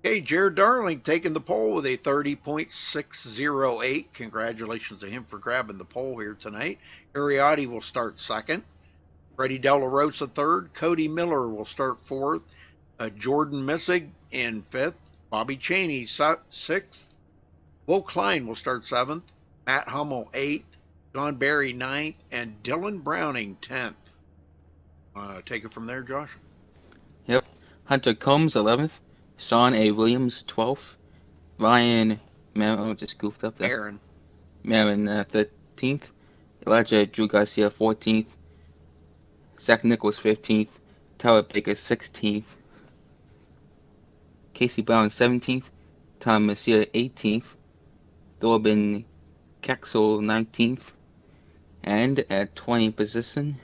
Okay, Jared Darling taking the pole with a 30.608. Congratulations to him for grabbing the pole here tonight. Ariotti will start second. Freddie De La Rosa third. Cody Miller will start fourth. Jordan Missig in fifth. Bobby Cheney sixth. Will Klein will start seventh. Matt Hummel eighth. John Barry ninth. And Dylan Browning 10th. Take it from there, Josh. Yep. Hunter Combs 11th. Sean A. Williams 12th. Ryan Marin just goofed up there. Marin 13th. Elijah Drew Garcia 14th. Zach Nichols 15th. Tyler Baker 16th. Casey Brown 17th. Tom Messier 18th. Thorben Kexel 19th. And at 20th position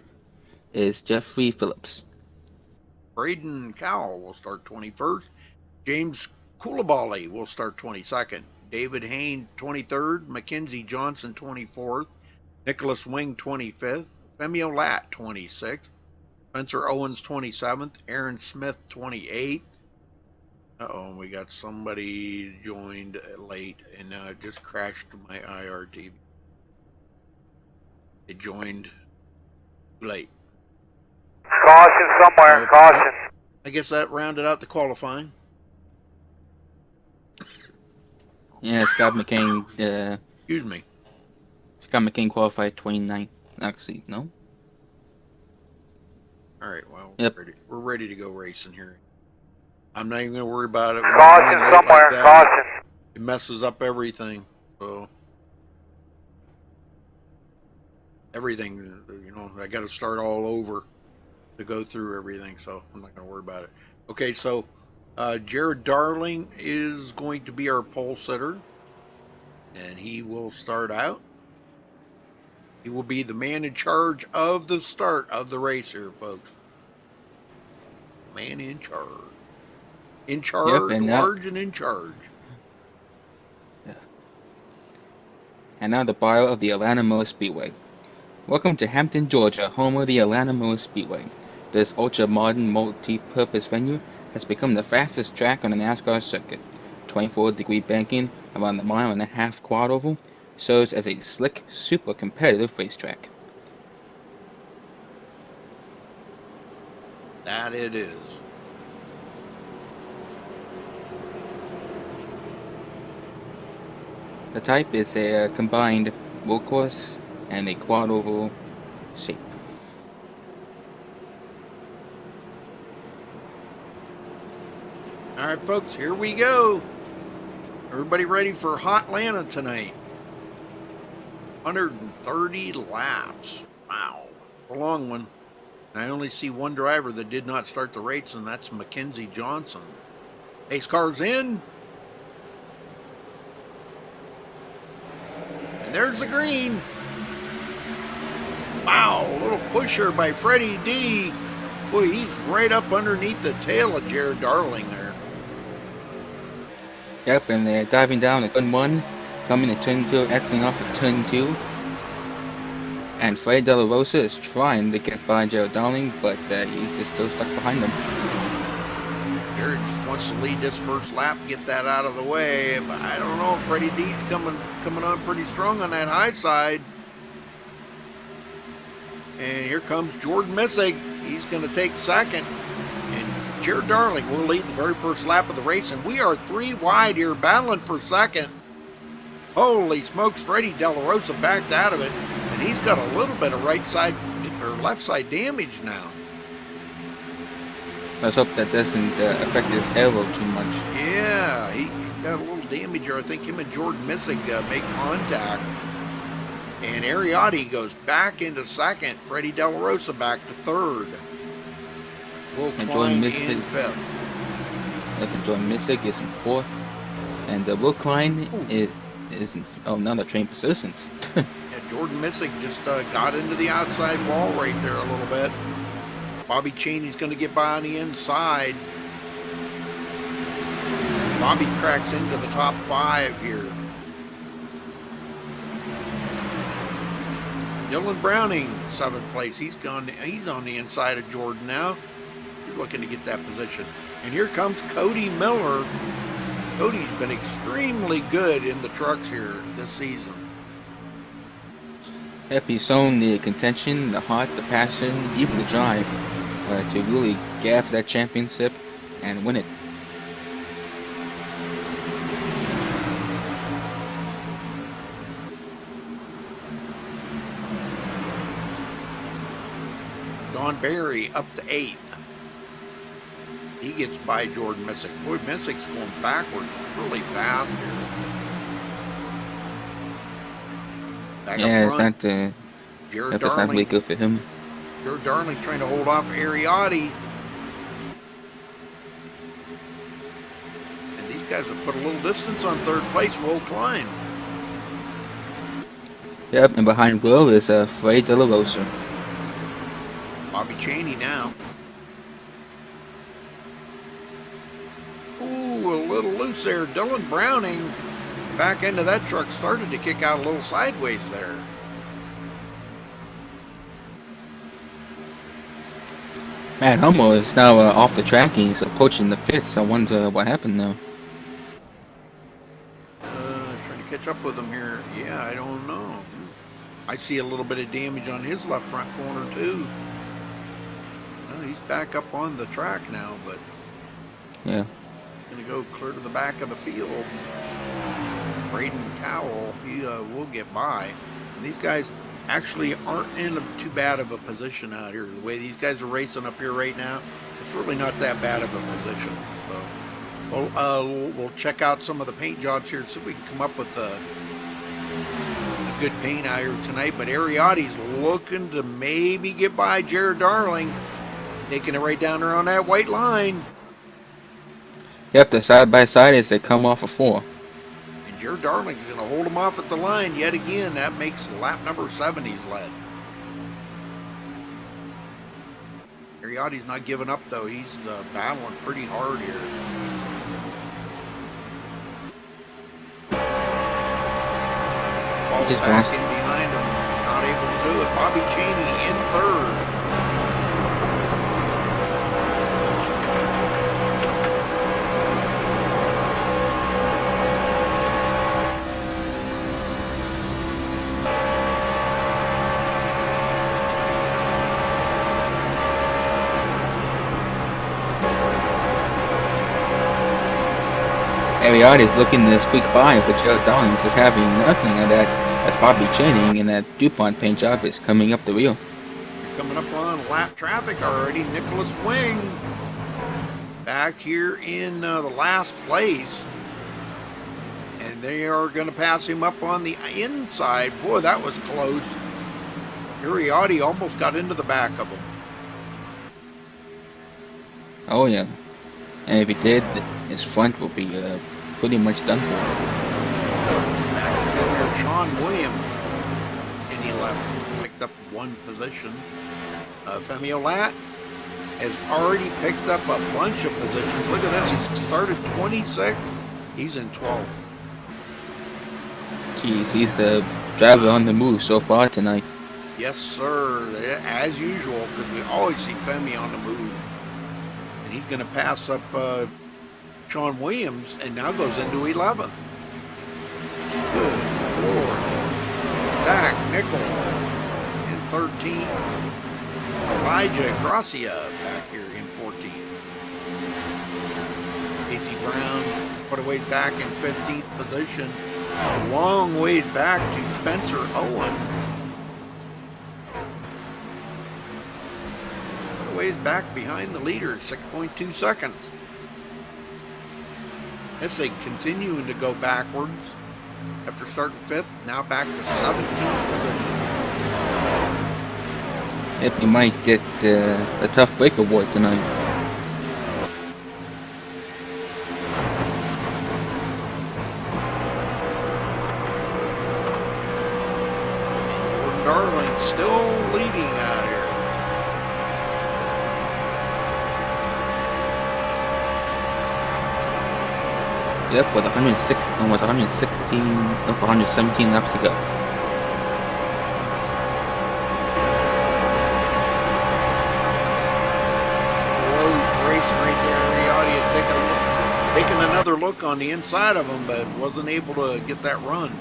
is Jeffrey Phillips. Braden Cowell will start 21st. James Koulibaly will start 22nd. David Hain 23rd. Mackenzie Johnson 24th. Nicholas Wing 25th. Femio Lat 26th. Spencer Owens 27th. Aaron Smith 28th. Uh-oh, we got somebody joined late and it just crashed my IRTV. It joined late. Caution somewhere, caution. I guess that rounded out the qualifying. Yeah, Scott McCain. Excuse me. Scott McCain qualified 29th. Actually, no. All right, well, yep. We're ready to go racing here. I'm not even going to worry about it. Caution somewhere, like caution. It messes up everything. So everything, you know, I got to start all over to go through everything. So I'm not going to worry about it. Okay, so Jared Darling is going to be our pole sitter, and he will start out. He will be the man in charge of the start of the race here, folks. Man in charge. In charge, yep, large and in charge. Yeah. And now the bio of the Atlanta Motor Speedway. Welcome to Hampton, Georgia, home of the Atlanta Motor Speedway. This ultra-modern, multi-purpose venue has become the fastest track on the NASCAR circuit. 24-degree banking around the mile-and-a-half quad oval serves as a slick, super competitive racetrack. That it is. The type is a combined road course and a quad oval shape. All right, folks, here we go. Everybody ready for Hot Atlanta tonight? 130 laps. Wow, a long one. And I only see one driver that did not start the race, and that's Mackenzie Johnson. Pace car's in. And there's the green. Wow, a little pusher by Freddie D. Boy, he's right up underneath the tail of Jared Darling there. Yep, and they're diving down at turn 1, coming to turn 2, exiting off at turn 2. And Freddie De La Rosa is trying to get by Jared Darling, but he's just still stuck behind him. Jared just wants to lead this first lap, get that out of the way. But I don't know, Freddie D's coming on pretty strong on that high side. And here comes Jordan Missig. He's going to take second. And Jared Darling will lead the very first lap of the race. And we are 3 wide here, battling for second. Holy smokes, Freddie De La Rosa backed out of it. And he's got a little bit of right side or left side damage now. Let's hope that doesn't affect his elbow too much. Yeah, he got a little damage here. I think him and Jordan Missig make contact. And Ariotti goes back into second. Freddie De La Rosa back to third. Will Klein in fifth. And Jordan Missig is in fourth. And Will Klein is in another train positions. Yeah, Jordan Missig just got into the outside wall right there a little bit. Bobby Cheney's going to get by on the inside. Bobby cracks into the top 5 here. Dylan Browning, 7th place. He's on the inside of Jordan now. He's looking to get that position. And here comes Cody Miller Cody's been extremely good in the trucks here this season. Yep, he's shown the contention, the heart, the passion, even the drive to really get for that championship and win it. Don Barry up to 8th. He gets by Jordan Missick. Boy, Missick's going backwards really fast here. Back Yeah, up front. It's not really good for him. Jared Darling trying to hold off Ariotti. And these guys have put a little distance on 3rd place, Will Klein. Yep, and behind Will is Frey De La Rosa. Bobby Chaney now. Ooh, a little loose there. Dylan Browning, back end of that truck, started to kick out a little sideways there. Matt Hummel is now off the track and he's approaching the pits. I wonder what happened now. Trying to catch up with him here. Yeah, I don't know. I see a little bit of damage on his left front corner too. He's back up on the track now, but yeah, gonna go clear to the back of the field. Braden Cowell, he will get by. And these guys actually aren't in too bad of a position out here. The way these guys are racing up here right now, it's really not that bad of a position. So we'll check out some of the paint jobs here and see if we can come up with a good paint out here tonight. But Ariotti's looking to maybe get by Jared Darling, taking it right down there on that white line. Yep, they're side by side as they come off of 4. And Jared Darling's going to hold him off at the line yet again. That makes lap number 7 he's led. Ariotti's not giving up though. He's battling pretty hard here. Falls back in behind him, not able to do it. Bobby Chaney in 3rd. Ariotti's looking to squeak by, but Jared Darling is having nothing of that. That's Bobby Channing, and that DuPont paint job is coming up the wheel. Coming up on lap traffic already. Nicholas Wing back here in the last place. And they are going to pass him up on the inside. Boy, that was close. Ariotti almost got into the back of him. Oh yeah. And if he did, his front will be pretty much done for. Back there, Sean Williams in 11th, picked up 1 position. Femi Olat has already picked up a bunch of positions. Look at this, he's started 26th, he's in 12th. Jeez, he's the driver on the move so far tonight. Yes, sir, as usual, because we always see Femi on the move. And he's going to pass up Sean Williams and now goes into 11th. Good Lord. Back, Nickel in 13th. Elijah Gracia back here in 14th. Casey Brown put a ways back in 15th position. A long ways back to Spencer Owen. Ways back behind the leader, 6.2 seconds. As they continuing to go backwards after starting 5th, now back to 17th position. Yep, he might get a tough break award tonight. Darling still leading out here. Yep, with 117 laps to go. Racing right there. Ariotti is taking another look on the inside of him, but wasn't able to get that run.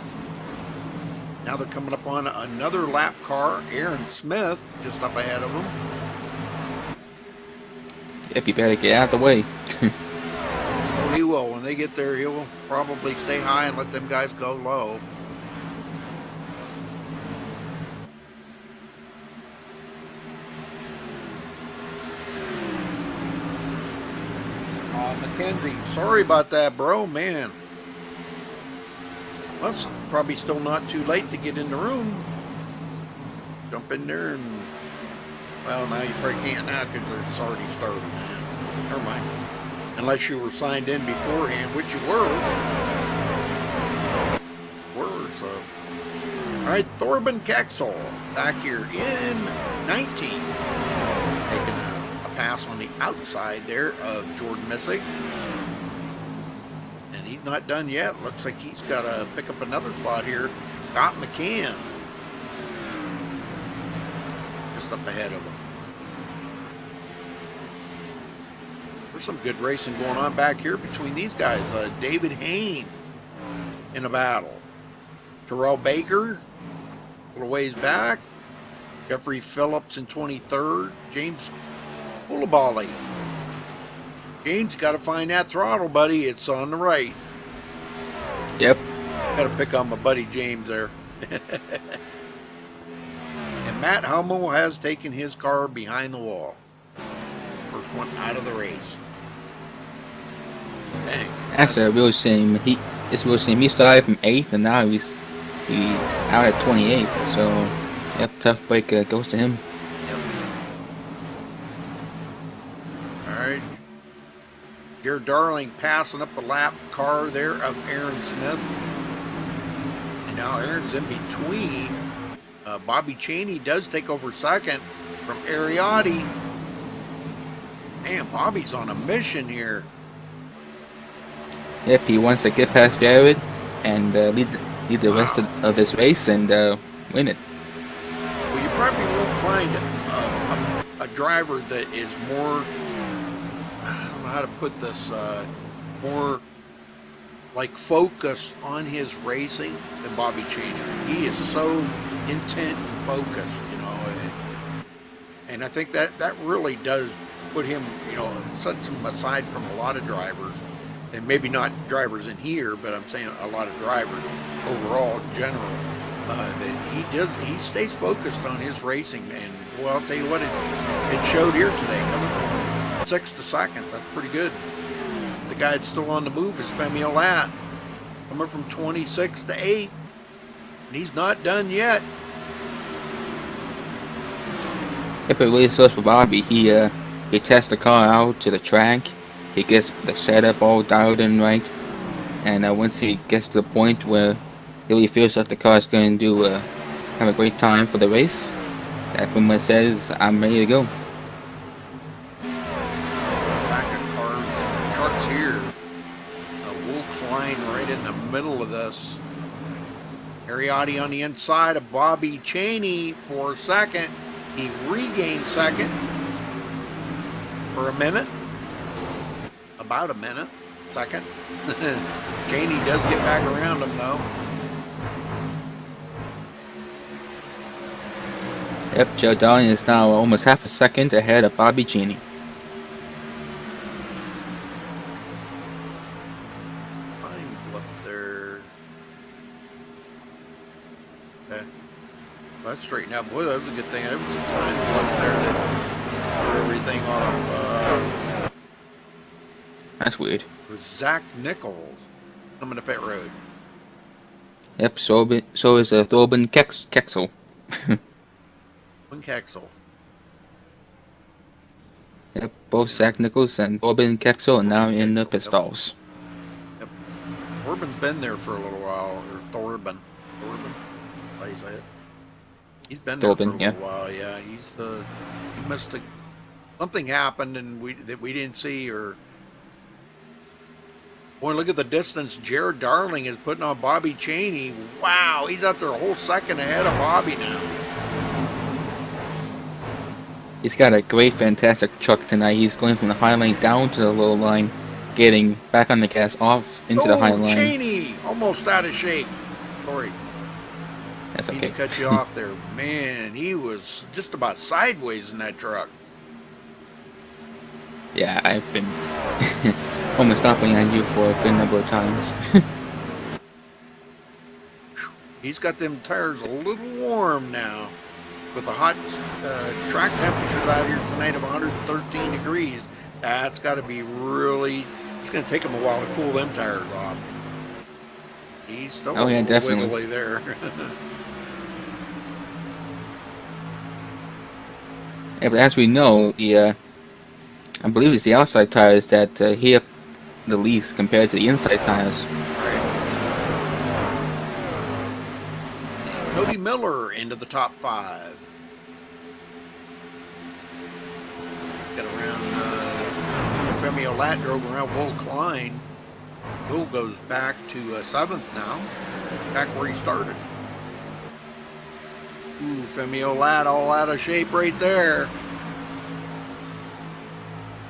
Now they're coming up on another lap car. Aaron Smith just up ahead of him. Yep, you better get out of the way. Oh, he will. When they get there, he'll probably stay high and let them guys go low. Mackenzie, sorry about that, bro, man. Well, it's probably still not too late to get in the room. Jump in there and, well, now you probably can't now because it's already started. Never mind. Unless you were signed in beforehand, which you were. So. All right, Thorben Kexel back here in 19. Taking a pass on the outside there of Jordan Missick. And he's not done yet. Looks like he's got to pick up another spot here. Scott McCann just up ahead of him. There's some good racing going on back here between these guys. David Hayne in a battle. Terrell Baker a little ways back. Jeffrey Phillips in 23rd. James Koulibaly. James, got to find that throttle, buddy. It's on the right. Yep. Got to pick on my buddy James there. And Matt Hummel has taken his car behind the wall. First one out of the race. Dang. That's a real shame. It's a real shame. He started from 8th and now he's out at 28th. So, yep, tough break goes to him. Alright. Jared Darling passing up the lap car there of Aaron Smith. And now Aaron's in between. Bobby Chaney does take over second from Ariotti. Man, Bobby's on a mission here. Yep, he wants to get past Jared and lead the rest of this race and win it. Well, you probably won't find a driver that is more, I don't know how to put this, more like focused on his racing than Bobby Chaney. He is so intent and focused, you know, and I think that really does put him, you know, sets him aside from a lot of drivers. And maybe not drivers in here, but I'm saying a lot of drivers overall, in general, that he stays focused on his racing. And well, I'll tell you what, it showed here today, coming from 6th to 2nd. That's pretty good. The guy that's still on the move is Femi Olat, coming from 26th to 8th, and he's not done yet. If it really sucks for Bobby, he tests the car out to the track. He gets the setup all dialed in right, and once he gets to the point where he really feels like the car is going to have a great time for the race, that pretty much says, I'm ready to go. Back of cars, trucks here. Wolf line right in the middle of this. Ariotti on the inside of Bobby Chaney for second. He regained second for a minute. About a minute, second. Chaney does get back around him though. Yep, Joe Darling is now almost half a second ahead of Bobby Chaney. Time flip there. Okay. Well, that's straightened out. Boy, that was a good thing. There was a time flip there that threw everything off. That's weird. With Zach Nichols coming to pit road. Yep, so is Thorben Kexel. Kexel. Yep, both Zach Nichols and Thorben Kexel are now in the pit stalls. Yep. Thorben's been there for a little while, or Thorben. How do you say it? He's been there for a little while. Yeah, he must have, something happened and that we didn't see, or. Boy, look at the distance Jared Darling is putting on Bobby Chaney. Wow, he's out there a whole second ahead of Bobby now. He's got a great, fantastic truck tonight. He's going from the high line down to the low line, getting back on the gas off into the high Oh, line. Cheney! Almost out of shape. Sorry. That's Need okay. to cut you off there. Man, he was just about sideways in that truck. Yeah, I've been almost stopping on you for a good number of times. He's got them tires a little warm now. With the hot track temperatures out here tonight of 113 degrees, that's got to be really, it's going to take him a while to cool them tires off. He's still a little definitely. wiggly there. Yeah, but as we know, the I believe it's the outside tires that heat up the least compared to the inside tires. Cody Miller into the top 5. Got around Femi Olat drove around Will Klein. Will goes back to 7th now, back where he started. Ooh, Femi Olat all out of shape right there.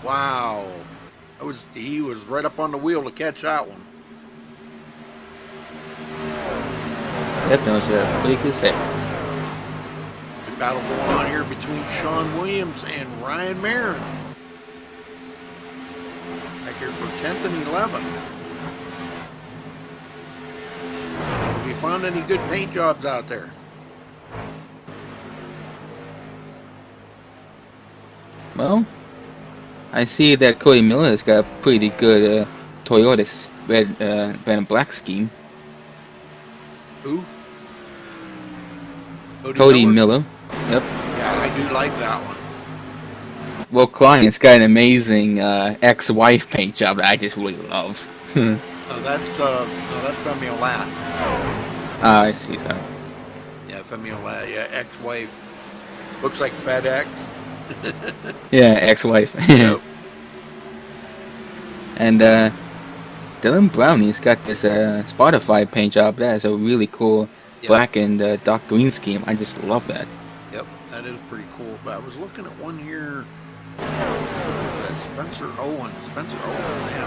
Wow, he was right up on the wheel to catch that one. That was a pretty good set. The battle going on here between Sean Williams and Ryan Marin. Back here for 10th and 11th. Have you found any good paint jobs out there? Well, I see that Cody Miller's got a pretty good Toyota's red and black scheme. Who? Cody Miller. Yep. Yeah, I do like that one. Well, Klein's got an amazing ex-wife paint job that I just really love. No, that's Femi Olat. Ah, I see, sorry. Yeah, Femi Olat, yeah, ex-wife. Looks like FedEx. Yeah, ex-wife. Yep. And Dylan Browney's got this Spotify paint job. That is a really cool black and dark green scheme. I just love that. Yep, that is pretty cool. But I was looking at one here. That Spencer Owen. Man,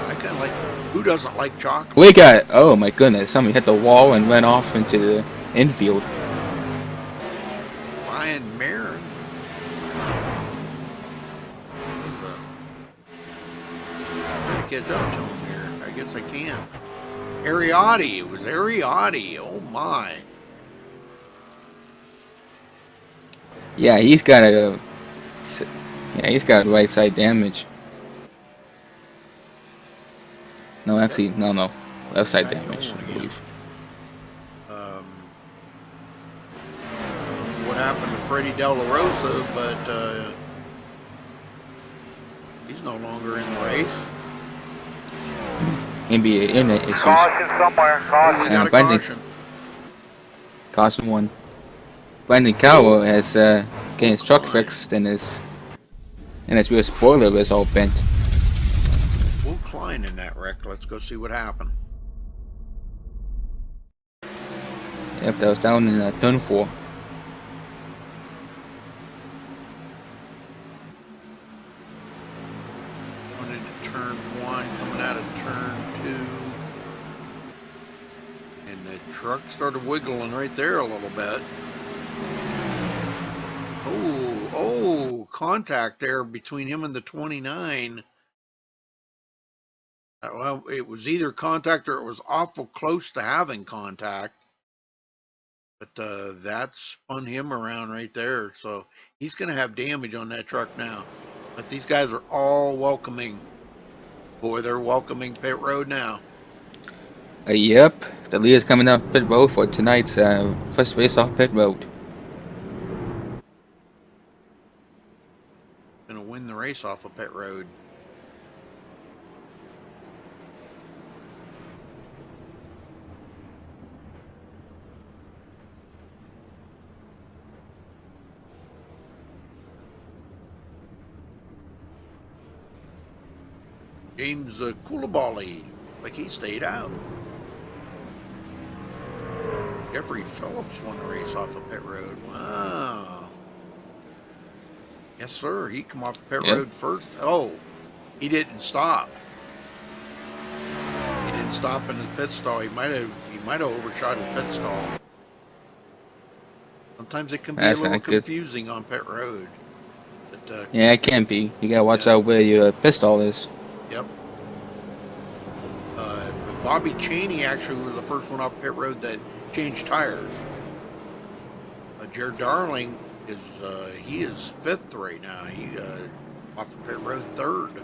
I kind of like. Who doesn't like chocolate? We got. Oh my goodness! Somebody hit the wall and went off into the infield. Ryan Marin. Trying to catch up to him here. I guess I can. Ariotti. It was Ariotti. Oh my. Yeah, he's got a. Yeah, he's got right side damage. No, actually, no, left side damage, I believe. What happened to Freddie De La Rosa? But he's no longer in the race. NBA internet issues. Caution somewhere, caution. We got a caution. Caution 1. Brandon Cowell has getting his truck fixed and his rear spoiler is all bent. Will Klein in that wreck. Let's go see what happened. Yep, that was down in turn 4. Going into turn 1, coming out of turn 2. And the truck started wiggling right there a little bit. Oh, contact there between him and the 29. Well, it was either contact or it was awful close to having contact. But that spun him around right there. So he's going to have damage on that truck now. But these guys are all welcoming. Boy, they're welcoming pit road now. Yep, the leader's coming up pit road for tonight's first race off pit road. Going to win the race off of pit road. James Koulibaly, like he stayed out. Jeffrey Phillips won the race off of pit road. Wow. Yes, sir. He come off pit road first. Oh, he didn't stop. stop in his pit stall. He might have overshot his pit stall. Sometimes it can be a little confusing on pit road. But, yeah, it can be. You gotta watch out where your pit stall is. Yep. Bobby Cheney actually was the first one off pit road that changed tires. Jared Darling is he is 5th right now. He off the pit road 3rd.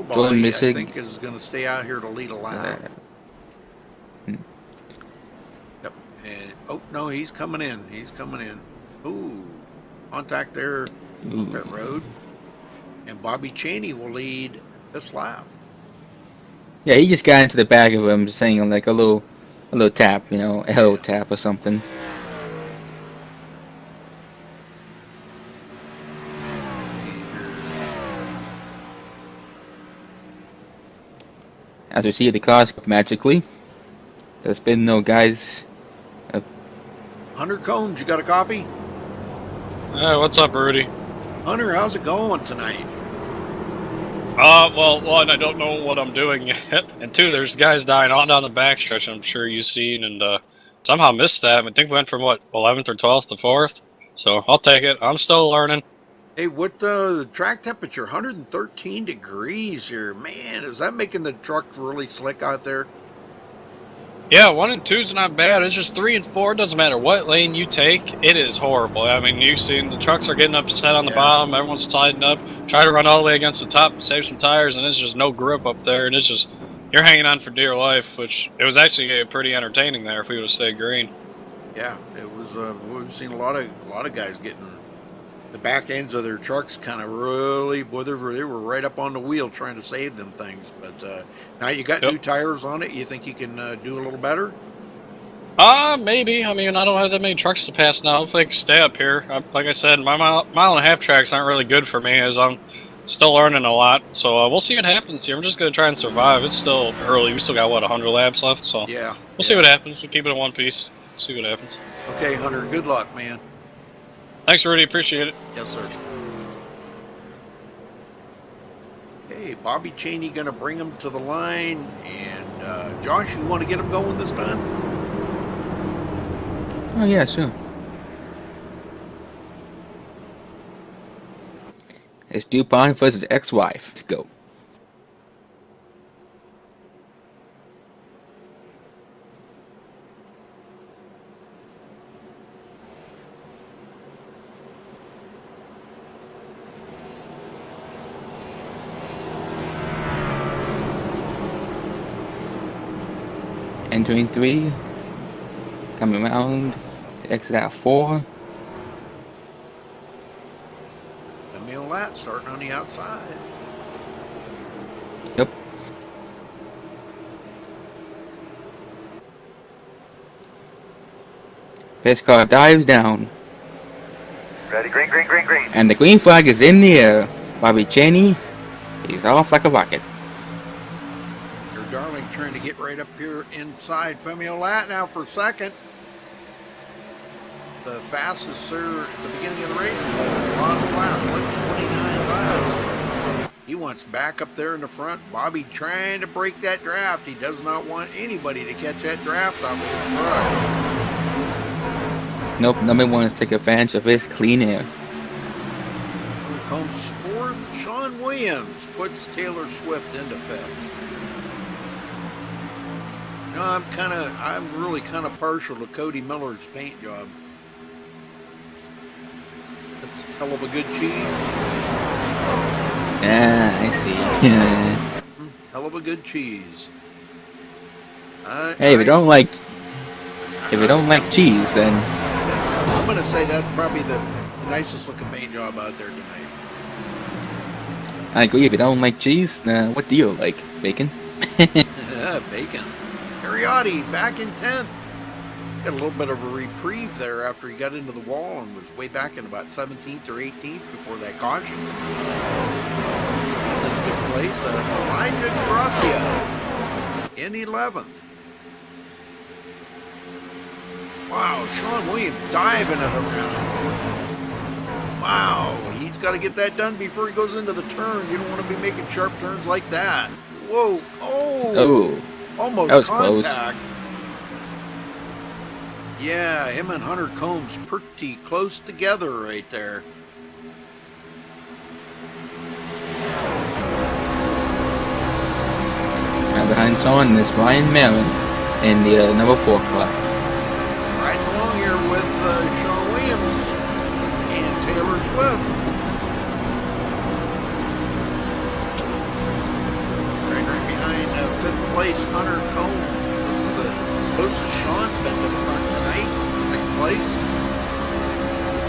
Bobby, I think, is going to stay out here to lead a lap. Yep. And oh no, he's coming in. He's coming in. Ooh, contact there on pit road. And Bobby Cheney will lead this lap. Yeah, he just got into the back of him, saying like a little tap, you know, a hello tap or something. As we see the cars magically, there's been no guys. Hunter Combs, you got a copy? Hey, what's up, Rudy? Hunter, how's it going tonight? Well, one, I don't know what I'm doing yet, and two, there's guys dying all down the backstretch. I'm sure you've seen, and somehow missed that. I think we went from what 11th or 12th to 4th. So I'll take it. I'm still learning. Hey, what the track temperature? 113 degrees here, man. Is that making the truck really slick out there? Yeah, 1 and 2's not bad. It's just 3 and 4. Doesn't matter what lane you take. It is horrible. I mean, you've seen the trucks are getting upset on the bottom. Everyone's tightened up. Try to run all the way against the top, save some tires, and it's just no grip up there. And it's just you're hanging on for dear life. Which it was actually pretty entertaining there if we would have stayed green. Yeah, it was. We've seen a lot of guys getting the back ends of their trucks kind of really, whether they were right up on the wheel trying to save them things. But now you got new tires on it. You think you can do a little better? Maybe. I mean, I don't have that many trucks to pass now. Hopefully I can stay up here. Like I said, my mile and a half tracks aren't really good for me as I'm still learning a lot. So we'll see what happens here. I'm just going to try and survive. It's still early. We still got, what, 100 laps left? So yeah, we'll see what happens. We'll keep it in one piece. See what happens. Okay, Hunter. Good luck, man. Thanks, Rudy. Appreciate it. Yes, sir. Okay, Bobby Cheney going to bring him to the line. And Josh, you want to get him going this time? Oh, yeah, sure. It's DuPont versus ex-wife. Let's go. Entering 3, coming around to exit out 4. Emil Lat starting on the outside. Yep. First car dives down. Ready, green, green, green, green. And the green flag is in the air. Bobby Cheney is off like a rocket. Darling trying to get right up here inside Femio Lat now for second. The fastest sir at the beginning of the race. A lot of laps, like 29 laps. He wants back up there in the front. Bobby trying to break that draft. He does not want anybody to catch that draft off his truck. Nope, nobody wants to take advantage of his clean air. Here comes 4th. Sean Williams puts Taylor Swift into 5th. You know, I'm really kind of partial to Cody Miller's paint job. That's a hell of a good cheese. Yeah, I see. Yeah. Hell of a good cheese. Hey, if you don't like cheese, then I'm gonna say that's probably the nicest looking paint job out there tonight. I agree. If you don't like cheese, what do you like? Bacon? Bacon. Ariotti back in 10th. Got a little bit of a reprieve there after he got into the wall and was way back in about 17th or 18th before that caution. That's in a good place. Elijah Gracia in 11th. Wow, Sean Williams diving it around. Wow, he's got to get that done before he goes into the turn. You don't want to be making sharp turns like that. Whoa. Oh. Almost that was contact. close. Yeah, him and Hunter Combs pretty close together right there. Now behind Son is Ryan Marin in the number 4 club. Right along here with Sean Williams and Taylor Swift. Right behind 5th place Hunter Combs. This is the closest Sean's been to the front tonight. 6th place.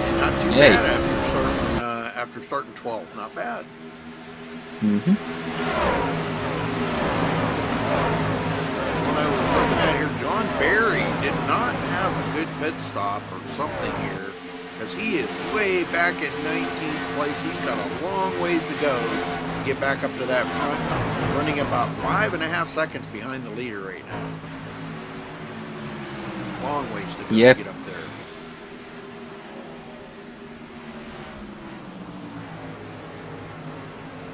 And not too bad after starting 12th. Not bad. Mm-hmm. When I was looking at here, John Barry did not have a good pit stop or something here, because he is way back at 19th place. He's got a long ways to go to get back up to that front, running about 5.5 seconds behind the leader right now. Long ways to go to get up there.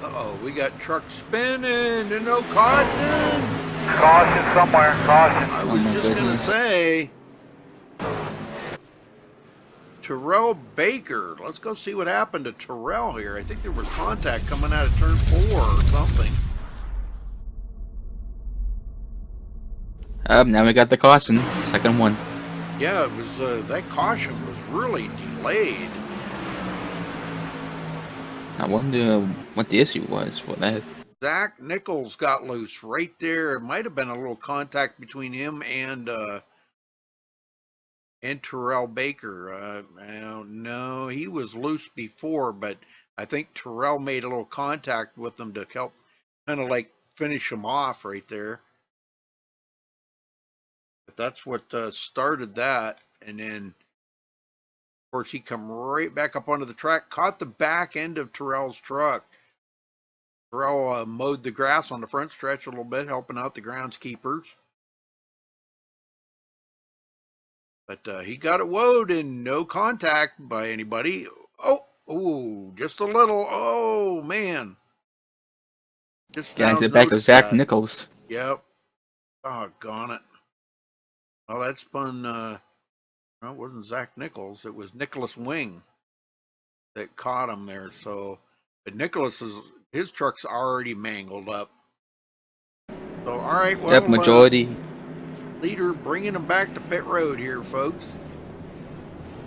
Uh-oh, we got truck spinning and no caution. Caution somewhere, caution. I was just going to say, Terrell Baker. Let's go see what happened to Terrell here. I think there was contact coming out of turn 4 or something. Now we got the caution, second one. Yeah, it was that caution was really delayed. I wonder what the issue was for that. Zach Nichols got loose right there. It might have been a little contact between him and Terrell Baker. I don't know. He was loose before, but I think Terrell made a little contact with him to help kind of like finish him off right there. But that's what started that. And then, of course, he come right back up onto the track, caught the back end of Terrell's truck. Terrell mowed the grass on the front stretch a little bit, helping out the groundskeepers. But he got it woed and no contact by anybody. Oh, just a little. Oh, man. Just getting to the back of Zach Nichols. Yep. Doggone it. Well, that spun, well, it wasn't Zach Nichols. It was Nicholas Wing that caught him there. So, but his truck's already mangled up. So, all right. Well, yep, majority. Leader bringing him back to pit road here, folks.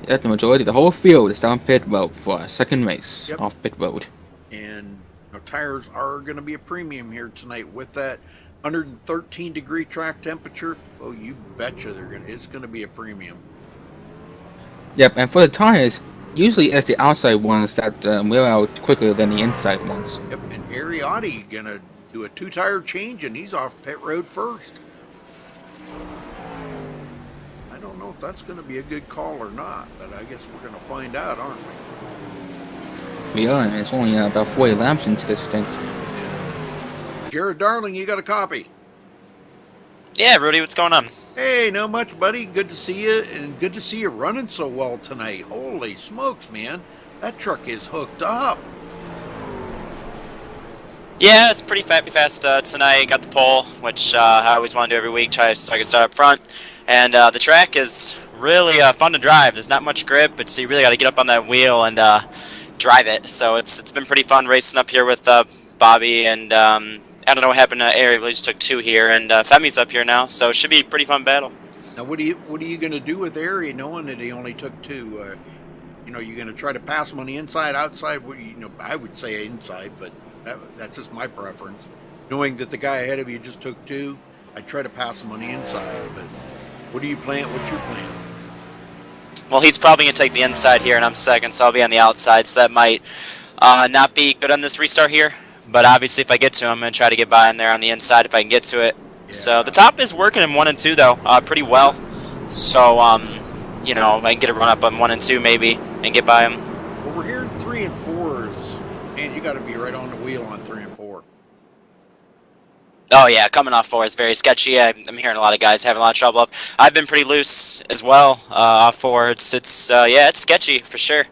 Yep, the majority, the whole field is down pit road for a second race off pit road. And tires are going to be a premium here tonight with that 113 degree track temperature. Oh, you betcha it's going to be a premium. Yep, and for the tires, usually it's the outside ones that wear out quicker than the inside ones. Yep, and Ariotti going to do a 2-tire change, and he's off pit road first. I don't know if that's going to be a good call or not, but I guess we're going to find out, aren't we? We are, and it's only about 40 laps into this thing. Jared Darling, you got a copy? Yeah, Rudy, what's going on? Hey, not much, buddy. Good to see you, and good to see you running so well tonight. Holy smokes, man. That truck is hooked up. Yeah, it's pretty fast tonight. Got the pole, which I always want to do every week, so I can start up front. And the track is really fun to drive. There's not much grip, but so you really got to get up on that wheel and drive it. So it's been pretty fun racing up here with Bobby, and I don't know what happened to Ari. We just took 2 here, and Femi's up here now, so it should be a pretty fun battle. Now, what are you going to do with Ari, knowing that he only took 2? You're going to try to pass him on the inside, outside. I would say inside, but that's just my preference. Knowing that the guy ahead of you just took 2, I'd try to pass him on the inside. But what's your plan? Well, he's probably going to take the inside here, and I'm second, so I'll be on the outside. So that might not be good on this restart here. But obviously, if I get to him, I'm going to try to get by him there on the inside if I can get to it. Yeah. So the top is working in 1 and 2, though, pretty well. So, I can get a run up on 1 and 2 maybe and get by him. Well, we're hearing 3 and 4s, and you got to be right on the wheel on 3 and 4. Oh, yeah, coming off 4 is very sketchy. I'm hearing a lot of guys having a lot of trouble up. I've been pretty loose as well off 4. It's sketchy for sure.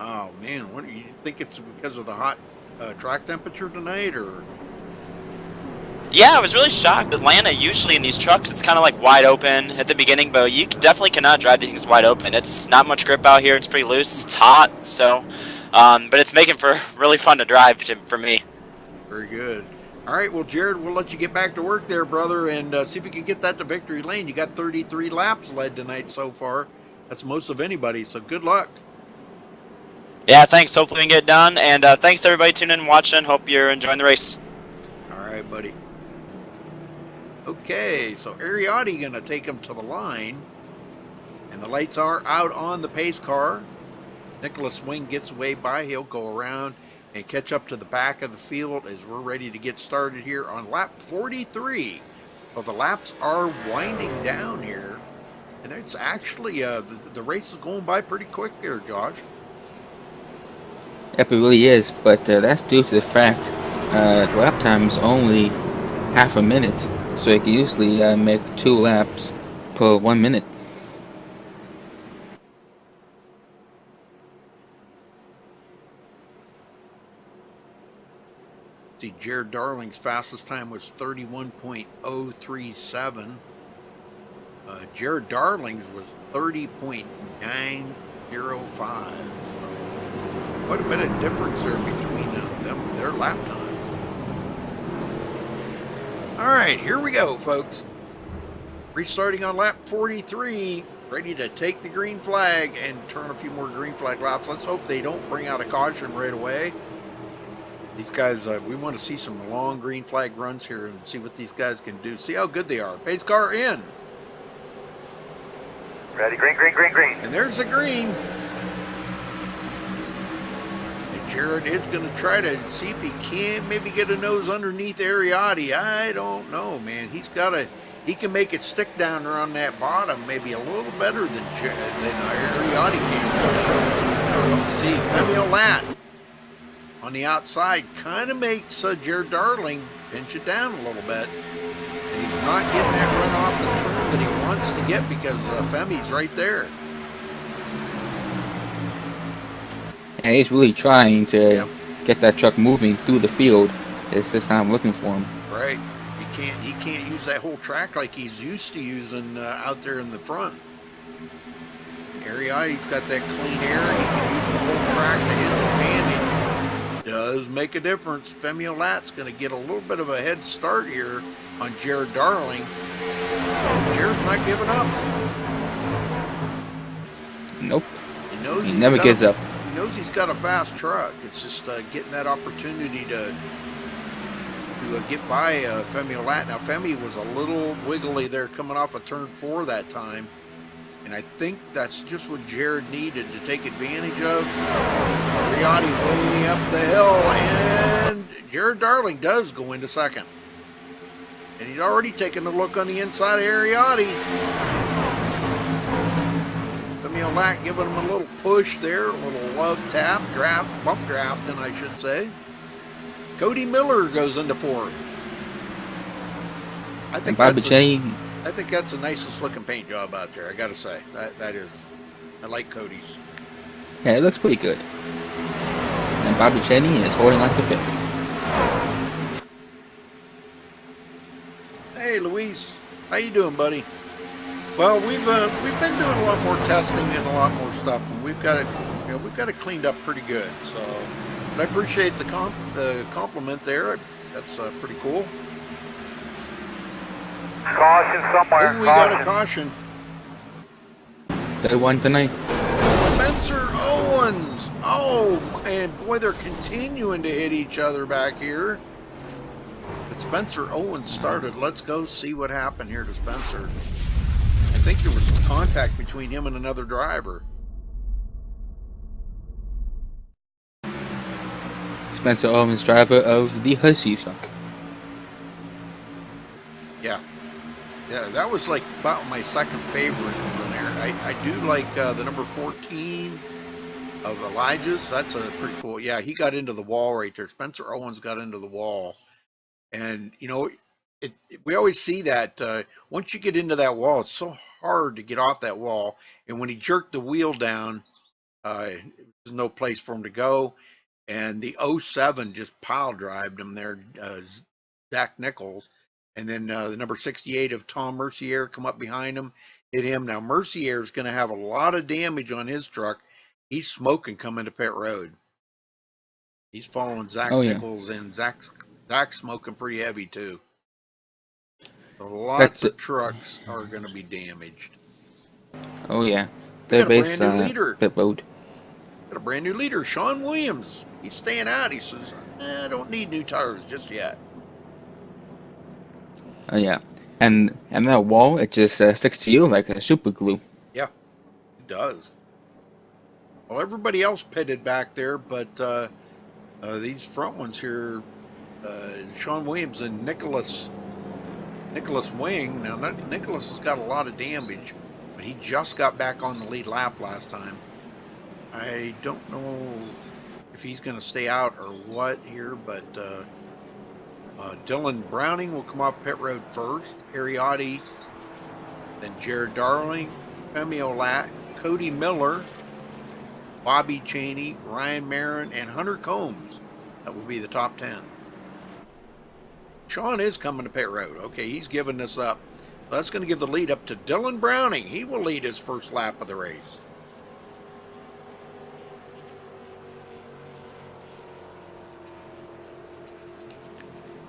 Oh man, what do you think? It's because of the hot track temperature tonight, or? Yeah, I was really shocked. Atlanta, usually in these trucks, it's kind of like wide open at the beginning, but you definitely cannot drive these things wide open. It's not much grip out here. It's pretty loose. It's hot, so, but it's making for really fun to drive for me. Very good. All right, well, Jared, we'll let you get back to work there, brother, and see if you can get that to victory lane. You got 33 laps led tonight so far. That's most of anybody, so good luck. Yeah, thanks. Hopefully we can get it done, and thanks to everybody tuning in and watching. Hope you're enjoying the race. All right, buddy. Okay, so Ariotti going to take him to the line, and the lights are out on the pace car. Nicholas Wing gets way by. He'll go around and catch up to the back of the field as we're ready to get started here on lap 43. Well, the laps are winding down here, and it's actually the race is going by pretty quick there, Josh. Yep, it really is, but that's due to the fact the lap time is only half a minute, so you can usually make 2 laps per 1 minute. See, Jared Darling's fastest time was 31.037. Jared Darling's was 30.905. Quite a bit of difference there between them, their lap times. All right, here we go, folks. Restarting on lap 43, ready to take the green flag and turn a few more green flag laps. Let's hope they don't bring out a caution right away. These guys, we want to see some long green flag runs here and see what these guys can do. See how good they are. Pace car in. Ready, green, green, green, green. And there's the green. And Jared is going to try to see if he can maybe get a nose underneath Ariotti. I don't know, man. He can make it stick down around that bottom maybe a little better than Ariotti can. Let's see, Femi Lat on the outside kind of makes Jared Darling pinch it down a little bit. And he's not getting that run off the turn that he wants to get because Femi's right there. And he's really trying to get that truck moving through the field. It's just not working for him. Right. He can't use that whole track like he's used to using out there in the front. Ariotti's got that clean air. He can use the whole track to his advantage. Does make a difference. Femi Lat's going to get a little bit of a head start here on Jared Darling. Jared's not giving up. Nope. He never gives up. He knows he's got a fast truck. It's just getting that opportunity to get by Femi Lat. Now, Femi was a little wiggly there coming off of turn 4 that time. And I think that's just what Jared needed to take advantage of. Ariotti way up the hill, and Jared Darling does go into second. And he's already taken a look on the inside of Ariotti. Femi Lat giving him a little push there, a little love tap, bump drafting, I should say. Cody Miller goes into 4th. I think that's the nicest looking paint job out there, I gotta say. That is. I like Cody's. Yeah, it looks pretty good. And Bobby Cheney is holding like the 5th. Hey, Luis. How you doing, buddy? Well, we've been doing a lot more testing and a lot more stuff, and we've got it cleaned up pretty good. So, but I appreciate the compliment there. That's pretty cool. Caution somewhere. Ooh, we got a caution. They won tonight. Spencer Owens. Oh, and boy, they're continuing to hit each other back here. But Spencer Owens started. Let's go see what happened here to Spencer. I think there was some contact between him and another driver. Spencer Owens, driver of the Hussies truck. Yeah. Yeah, that was like about my second favorite one there. I do like the number 14 of Elijah's. That's a pretty cool. Yeah, he got into the wall right there. Spencer Owens got into the wall. And, you know, we always see that once you get into that wall, it's so hard to get off that wall. And when he jerked the wheel down, There's no place for him to go. And the 07 just pile drived him there, Zach Nichols. And then the number 68 of Tom Mercier come up behind him, hit him. Now, Mercier is going to have a lot of damage on his truck. He's smoking coming to pit road. He's following Zach Nichols, and Zach's smoking pretty heavy, too. So lots of trucks are going to be damaged. Oh, yeah. They're based pit road. Got a brand new leader, Sean Williams. He's staying out. He says, I don't need new tires just yet. Oh, yeah. And that wall, it just sticks to you like a super glue. Yeah, it does. Well, everybody else pitted back there, but these front ones here, Sean Williams and Nicholas Wing. Now, Nicholas has got a lot of damage, but he just got back on the lead lap last time. I don't know if he's going to stay out or what here, but Dylan Browning will come off pit road first. Ariotti, then Jared Darling, Femi Olat, Cody Miller, Bobby Cheney, Ryan Marin, and Hunter Combs. That will be the top 10. Sean is coming to pit road. Okay, he's giving this up. So that's going to give the lead up to Dylan Browning. He will lead his first lap of the race.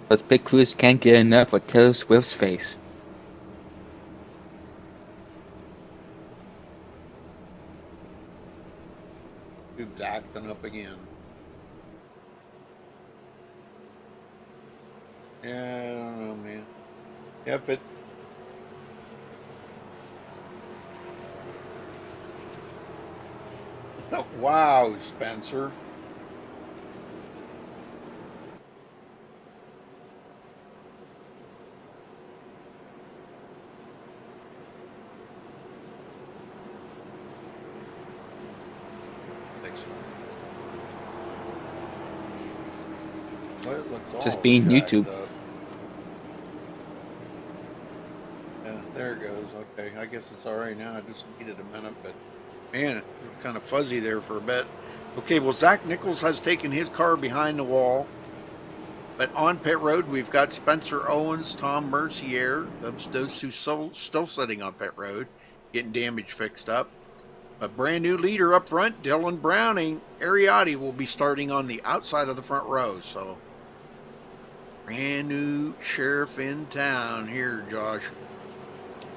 But Pit Crews can't get enough of Taylor Swift's face. Dude's acting up again. Yeah, I don't know, man. If it... Wow, Spencer. Just being YouTube. Yeah, there it goes. Okay, I guess it's all right now. I just needed a minute, but man, it was kind of fuzzy there for a bit. Okay, well, Zach Nichols has taken his car behind the wall, but on pit road we've got Spencer Owens, Tom Mercier, those two still sitting on pit road, getting damage fixed up. A brand new leader up front, Dylan Browning. Ariotti will be starting on the outside of the front row, so brand new sheriff in town here, Josh.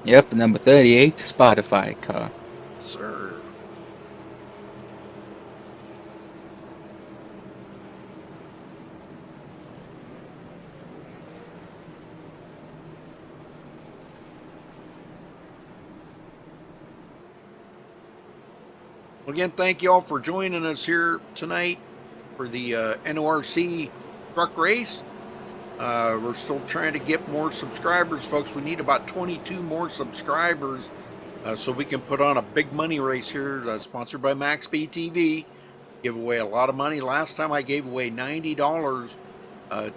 Yep, number 38, Spotify car. Sir. Well, again, thank you all for joining us here tonight for the NORC truck race. We're still trying to get more subscribers, folks. We need about 22 more subscribers so we can put on a big money race here, sponsored by MaxSpeedTV. Give away a lot of money. Last time I gave away $90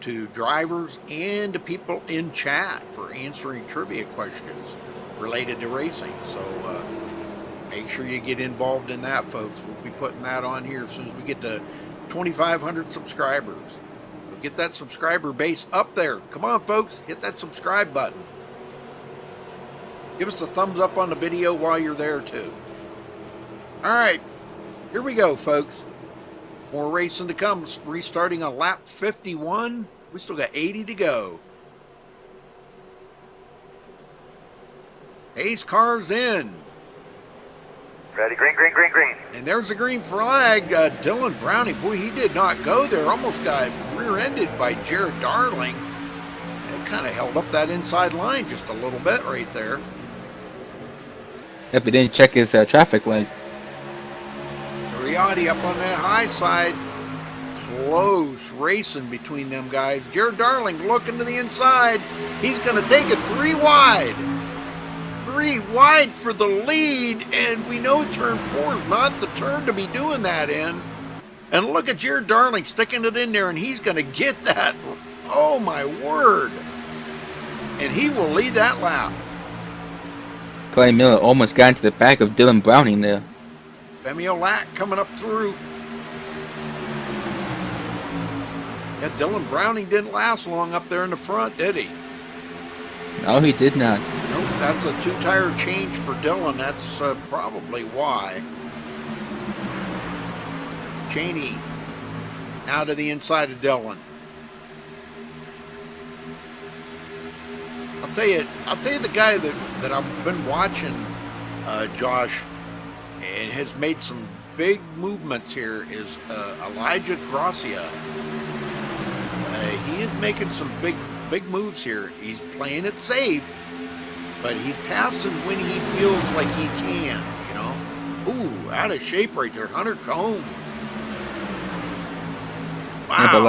to drivers and to people in chat for answering trivia questions related to racing. So make sure you get involved in that, folks. We'll be putting that on here as soon as we get to 2,500 subscribers. Get that subscriber base up there. Come on, folks. Hit that subscribe button. Give us a thumbs up on the video while you're there, too. All right. Here we go, folks. More racing to come. Restarting on lap 51. We still got 80 to go. Ace car's in. Ready, green, green, green, green. And there's a green flag. Dylan Browning, boy, he did not go there. Almost got rear-ended by Jared Darling. It kind of held up that inside line just a little bit right there. Yep, he didn't check his traffic light. Ariotti up on that high side. Close racing between them guys. Jared Darling looking to the inside. He's going to take it 3 wide. 3 wide for the lead, and we know turn 4 is not the turn to be doing that in. And look at Jared Darling sticking it in there, and he's going to get that. Oh, my word. And he will lead that lap. Clay Miller almost got into the back of Dylan Browning there. Femi Lack coming up through. Yeah, Dylan Browning didn't last long up there in the front, did he? No, he did not. Nope, that's a two-tire change for Dylan. That's probably why. Cheney now to the inside of Dylan. I'll tell you the guy that I've been watching, Josh, and has made some big movements here is Elijah Gracia. He is making some big moves here. He's playing it safe, but he's passing when he feels like he can, you know. Ooh, out of shape right there. Hunter Combe. Wow.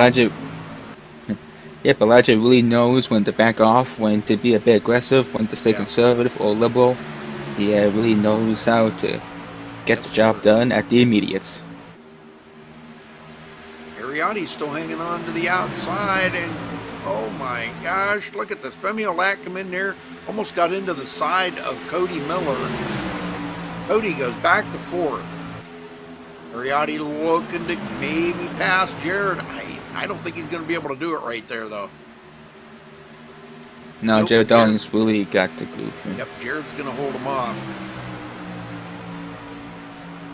Yep, Elijah really knows when to back off, when to be a bit aggressive, when to stay conservative or liberal. He really knows how to get the job done at the immediates. Ariotti's still hanging on to the outside, and oh my gosh, look at this. Femi Lack come in there, almost got into the side of Cody Miller. Cody goes back to fourth. Ariotti looking to maybe pass Jared. I don't think he's going to be able to do it right there, though. No, Jared Darling's really got the group. Yep, Jared's going to hold him off.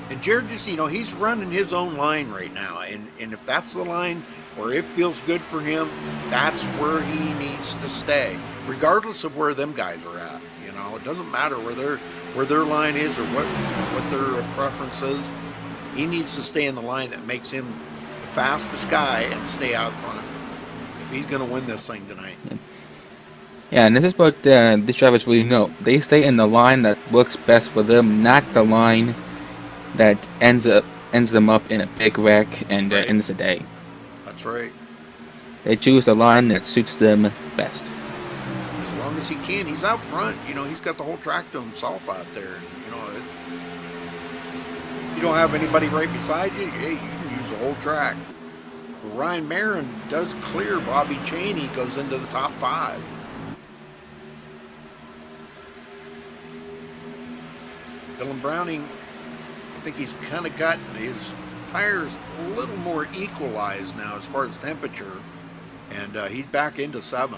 And Jared just, you know, he's running his own line right now. And if that's the line where it feels good for him, that's where he needs to stay, regardless of where them guys are at. You know, it doesn't matter where their line is or what their preference is. He needs to stay in the line that makes him the fastest guy and stay out front if he's going to win this thing tonight. Yeah, and this is what these drivers really know. They stay in the line that works best for them, not the line that ends them up in a big wreck and ends the day. That's right. They choose the line that suits them best. As long as he can, he's out front. You know, he's got the whole track to himself out there. You know, you don't have anybody right beside you. Hey, you can use the whole track. Ryan Marin does clear Bobby Cheney, goes into the top 5. Dylan Browning, I think he's kind of got his tires a little more equalized now as far as temperature, and he's back into 7th.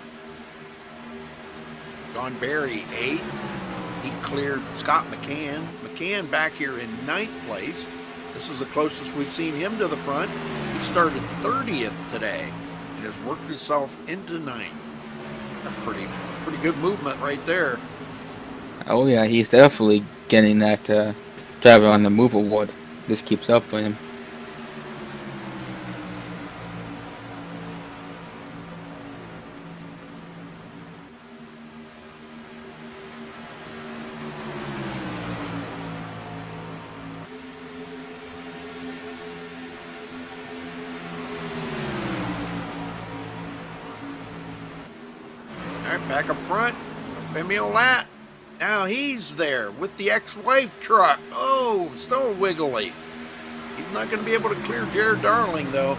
John Barry, 8th. He cleared Scott McCann. McCann back here in 9th place. This is the closest we've seen him to the front. He started 30th today and has worked himself into 9th. That's pretty good movement right there. Oh yeah, he's definitely getting that driver on the move award. This keeps up for him. Back up front, Femi Lack. Now he's there with the ex-wife truck. Oh, still wiggly. He's not going to be able to clear Jared Darling, though.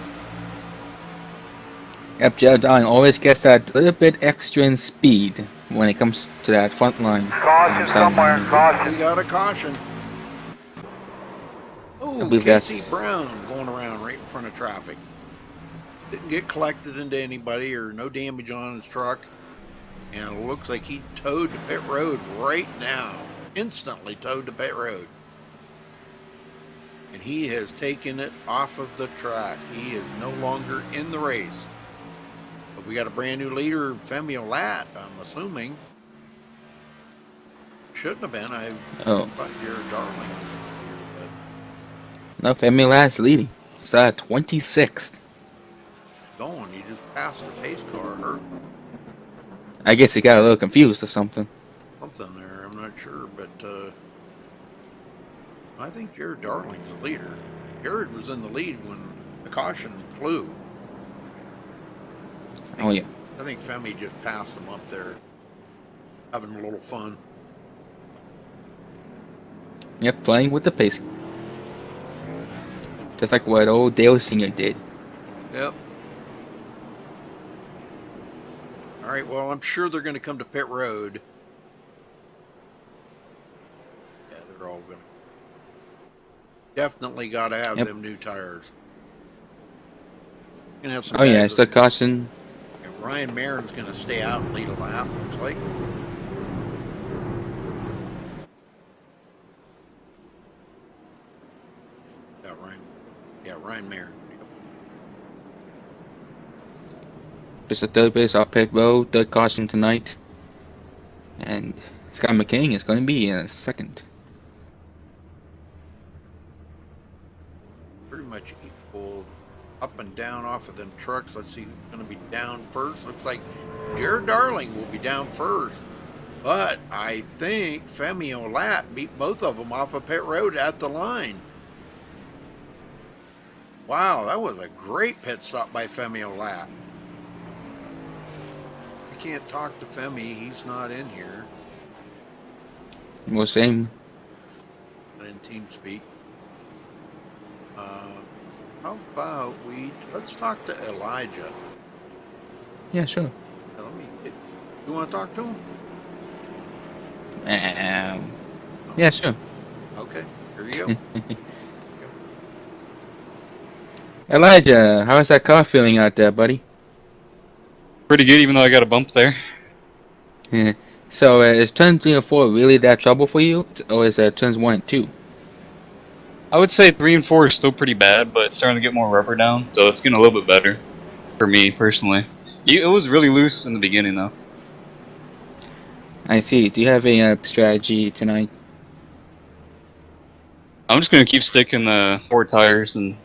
Yep, Jared Darling always gets that little bit extra in speed when it comes to that front line. Caution somewhere, caution. We got a caution. Oh, Casey Brown going around right in front of traffic. Didn't get collected into anybody or no damage on his truck. And it looks like he towed to pit road right now. Instantly towed to pit road. And he has taken it off of the track. He is no longer in the race. But we got a brand new leader, Femi Lack, I'm assuming. Shouldn't have been. I thought Jared Darling. No, Femi Lack's leading. It's 26th. Going, you just passed the pace car. I guess he got a little confused or something. Something there, I'm not sure, but I think Jared Darling's the leader. Jared was in the lead when the caution flew. Oh yeah. I think Femi just passed him up there, having a little fun. Yep, playing with the pace. Just like what old Dale Sr. did. Yep. All right, well, I'm sure they're going to come to pit road. Yeah, they're all going to. Definitely got to have Yep. them new tires. Gonna have some Oh yeah, guys it's the caution. that- Ryan Marin's going to stay out and lead a lap, looks like. Ryan Marin. It's the third race off pit road, third caution tonight. And Scott McCain is going to be in second. Pretty much equal up and down off of them trucks. Let's see who's going to be down first. Looks like Jared Darling will be down first. But I think Femi Olat beat both of them off of pit road at the line. Wow, that was a great pit stop by Femi Olat. I can't talk to Femi. He's not in here. Well, same. Not in TeamSpeak. How about let's talk to Elijah. Yeah, sure. You want to talk to him? Yeah, sure. Okay, here you go. Elijah, how's that car feeling out there, buddy? Pretty good, even though I got a bump there. So, is turns 3 and 4 really that trouble for you? Or is turns 1 and 2? I would say 3 and 4 is still pretty bad, but it's starting to get more rubber down, so it's getting a little bit better for me personally. It was really loose in the beginning, though. I see. Do you have a strategy tonight? I'm just gonna keep sticking the 4 tires and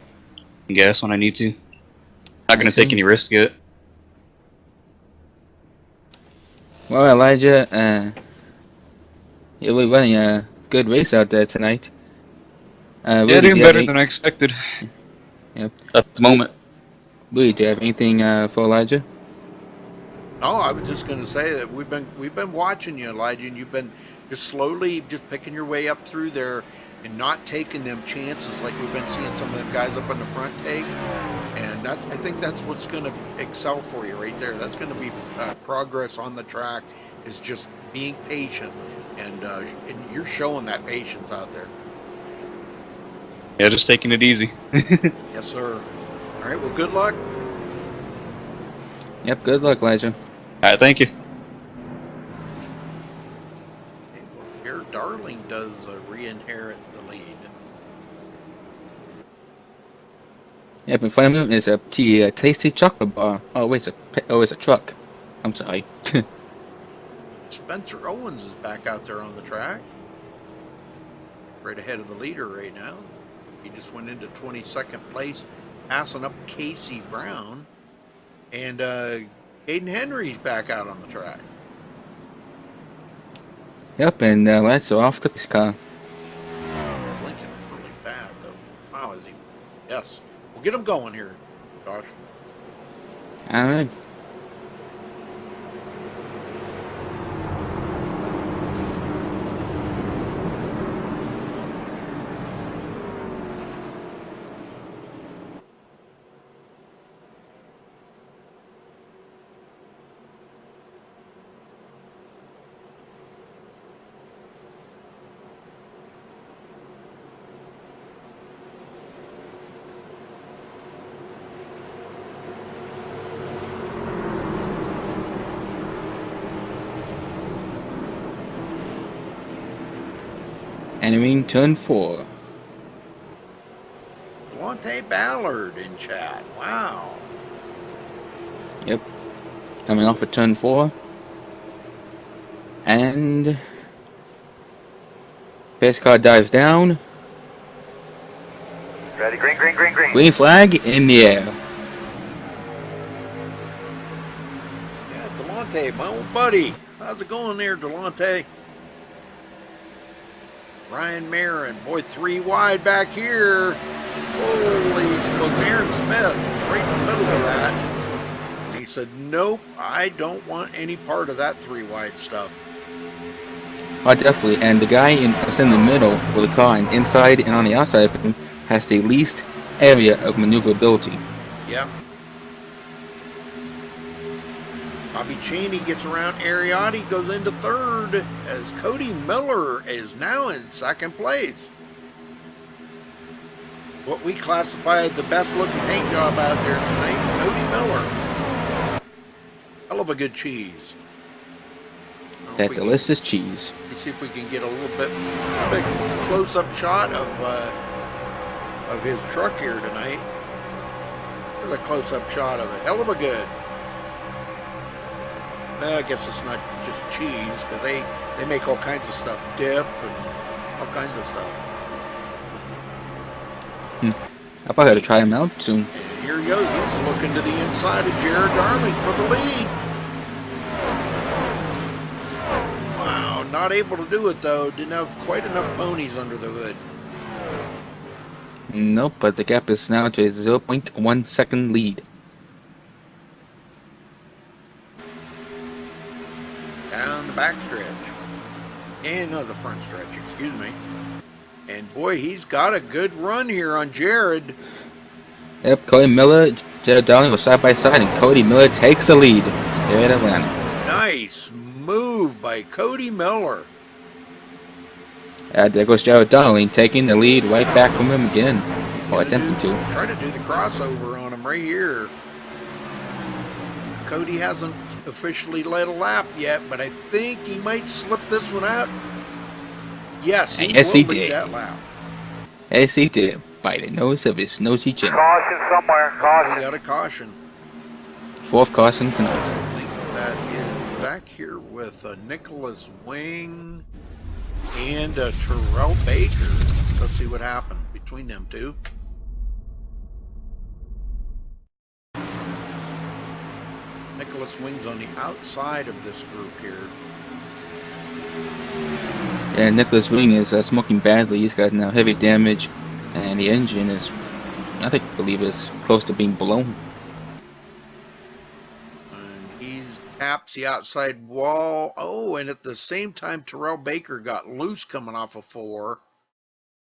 gas when I need to. Not gonna take any risk yet. Well, Elijah, you're running a good race out there tonight. Yeah, Rudy, doing better than I expected. Yep. At the moment. Rudy, do you have anything for Elijah? No, I was just going to say that we've been watching you, Elijah, and you've been just slowly just picking your way up through there and not taking them chances like we've been seeing some of them guys up on the front take. And I think that's what's going to excel for you right there. That's going to be progress on the track, is just being patient, and you're showing that patience out there. Yeah, just taking it easy. Yes, sir. All right, well, good luck. Yep, good luck, Elijah. Alright, thank you. Here, Darling does re-inherit the lead. Yep, in front of him is a tasty chocolate bar. Oh, wait, it's a truck. I'm sorry. Spencer Owens is back out there on the track. Right ahead of the leader right now. He just went into 22nd place, passing up Casey Brown. And Aiden Henry's back out on the track. Yep, and let's off to this car. Blinking really bad, though. Wow, is he? Yes. We'll get him going here, Josh. All right. Entering turn 4. Delonte Ballard in chat. Wow. Yep. Coming off of turn 4. And pace car dives down. Ready, green, green, green, green. Green flag in the air. Yeah, Delonte, my old buddy. How's it going there, Delonte? Ryan Marin, boy, 3 wide back here. Holy smokes, Aaron Smith, right in the middle of that. And he said, nope, I don't want any part of that 3 wide stuff. Oh, definitely. And the guy that's in the middle with the car, and inside and on the outside of him, has the least area of maneuverability. Yep. Bobby Cheney gets around Ariotti, goes into 3rd, as Cody Miller is now in 2nd place. what we classified the best looking paint job out there tonight, Cody Miller. Hell of a good cheese. That delicious cheese. Let's see if we can get a little bit close-up shot of his truck here tonight. Here's a close-up shot of it. Hell of a good. I guess it's not just cheese, because they make all kinds of stuff, dip and all kinds of stuff. I'll probably have to try them out soon. And here he goes. He's looking to the inside of Jared Darling for the lead. Wow, not able to do it though. Didn't have quite enough ponies under the hood. Nope, but the gap is now to a 0.1 second lead. Down the back stretch. And the front stretch, excuse me. And boy, he's got a good run here on Jared. Yep, Cody Miller, Jared Darling were side by side, and Cody Miller takes the lead here at Atlanta. Nice move by Cody Miller. There goes Jared Darling taking the lead right back from him again, or attempting to. Try to do the crossover on him right here. Cody hasn't officially led a lap yet, but I think he might slip this one out. Yes, he will lead that lap. Yes, he did. By the nose of his nosy chin. Caution somewhere, caution. He got a caution. Fourth caution tonight. I think that is back here with Nicholas Wing and Terrell Baker. Let's see what happened between them two. Nicholas Wing's on the outside of this group here. And Nicholas Wing is smoking badly. He's got now heavy damage, and the engine is, I believe, is close to being blown. And he's taps the outside wall. Oh, and at the same time, Terrell Baker got loose coming off of 4,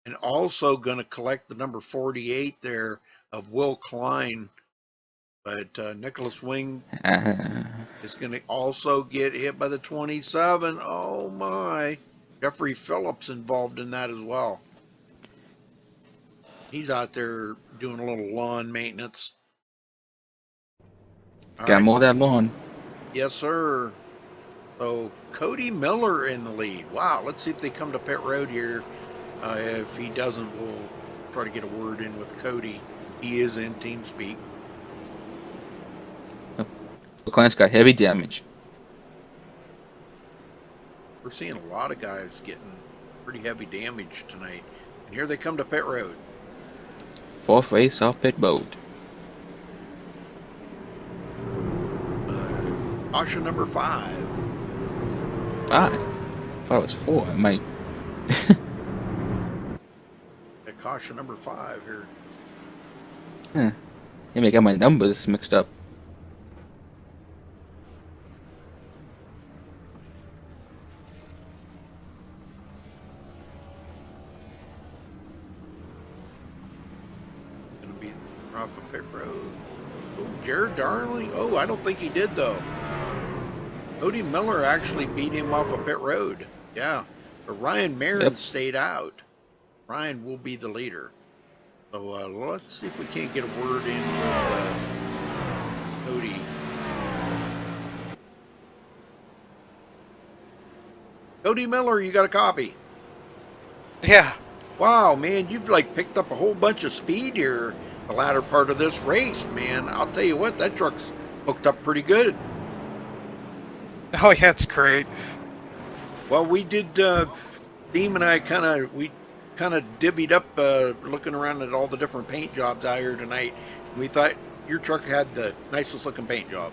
and also going to collect the number 48 there of Will Klein. But Nicholas Wing is going to also get hit by the 27. Oh my. Jeffrey Phillips involved in that as well. He's out there doing a little lawn maintenance. Got more of that lawn. Yes, sir. So Cody Miller in the lead. Wow, let's see if they come to pit road here. If he doesn't, we'll try to get a word in with Cody. He is in team speak. The client's got heavy damage. We're seeing a lot of guys getting pretty heavy damage tonight. And here they come to pit road. Fourth race off pit road. Caution number 5. 5? I thought it was 4. I might. Caution number 5 here. Huh. Maybe I got my numbers mixed up. Off of pit road. Oh, Jared Darling. Oh, I don't think he did though. Cody Miller actually beat him off of pit road. Yeah, but Ryan Marin stayed out. Ryan will be the leader. So let's see if we can't get a word in with Cody. Cody Miller, you got a copy? Yeah. Wow, man, you've like picked up a whole bunch of speed here. The latter part of this race, man. I'll tell you what, that truck's hooked up pretty good. Oh yeah, it's great. Well, we did. Deem and I kind of divvied up, looking around at all the different paint jobs out here tonight. We thought your truck had the nicest looking paint job.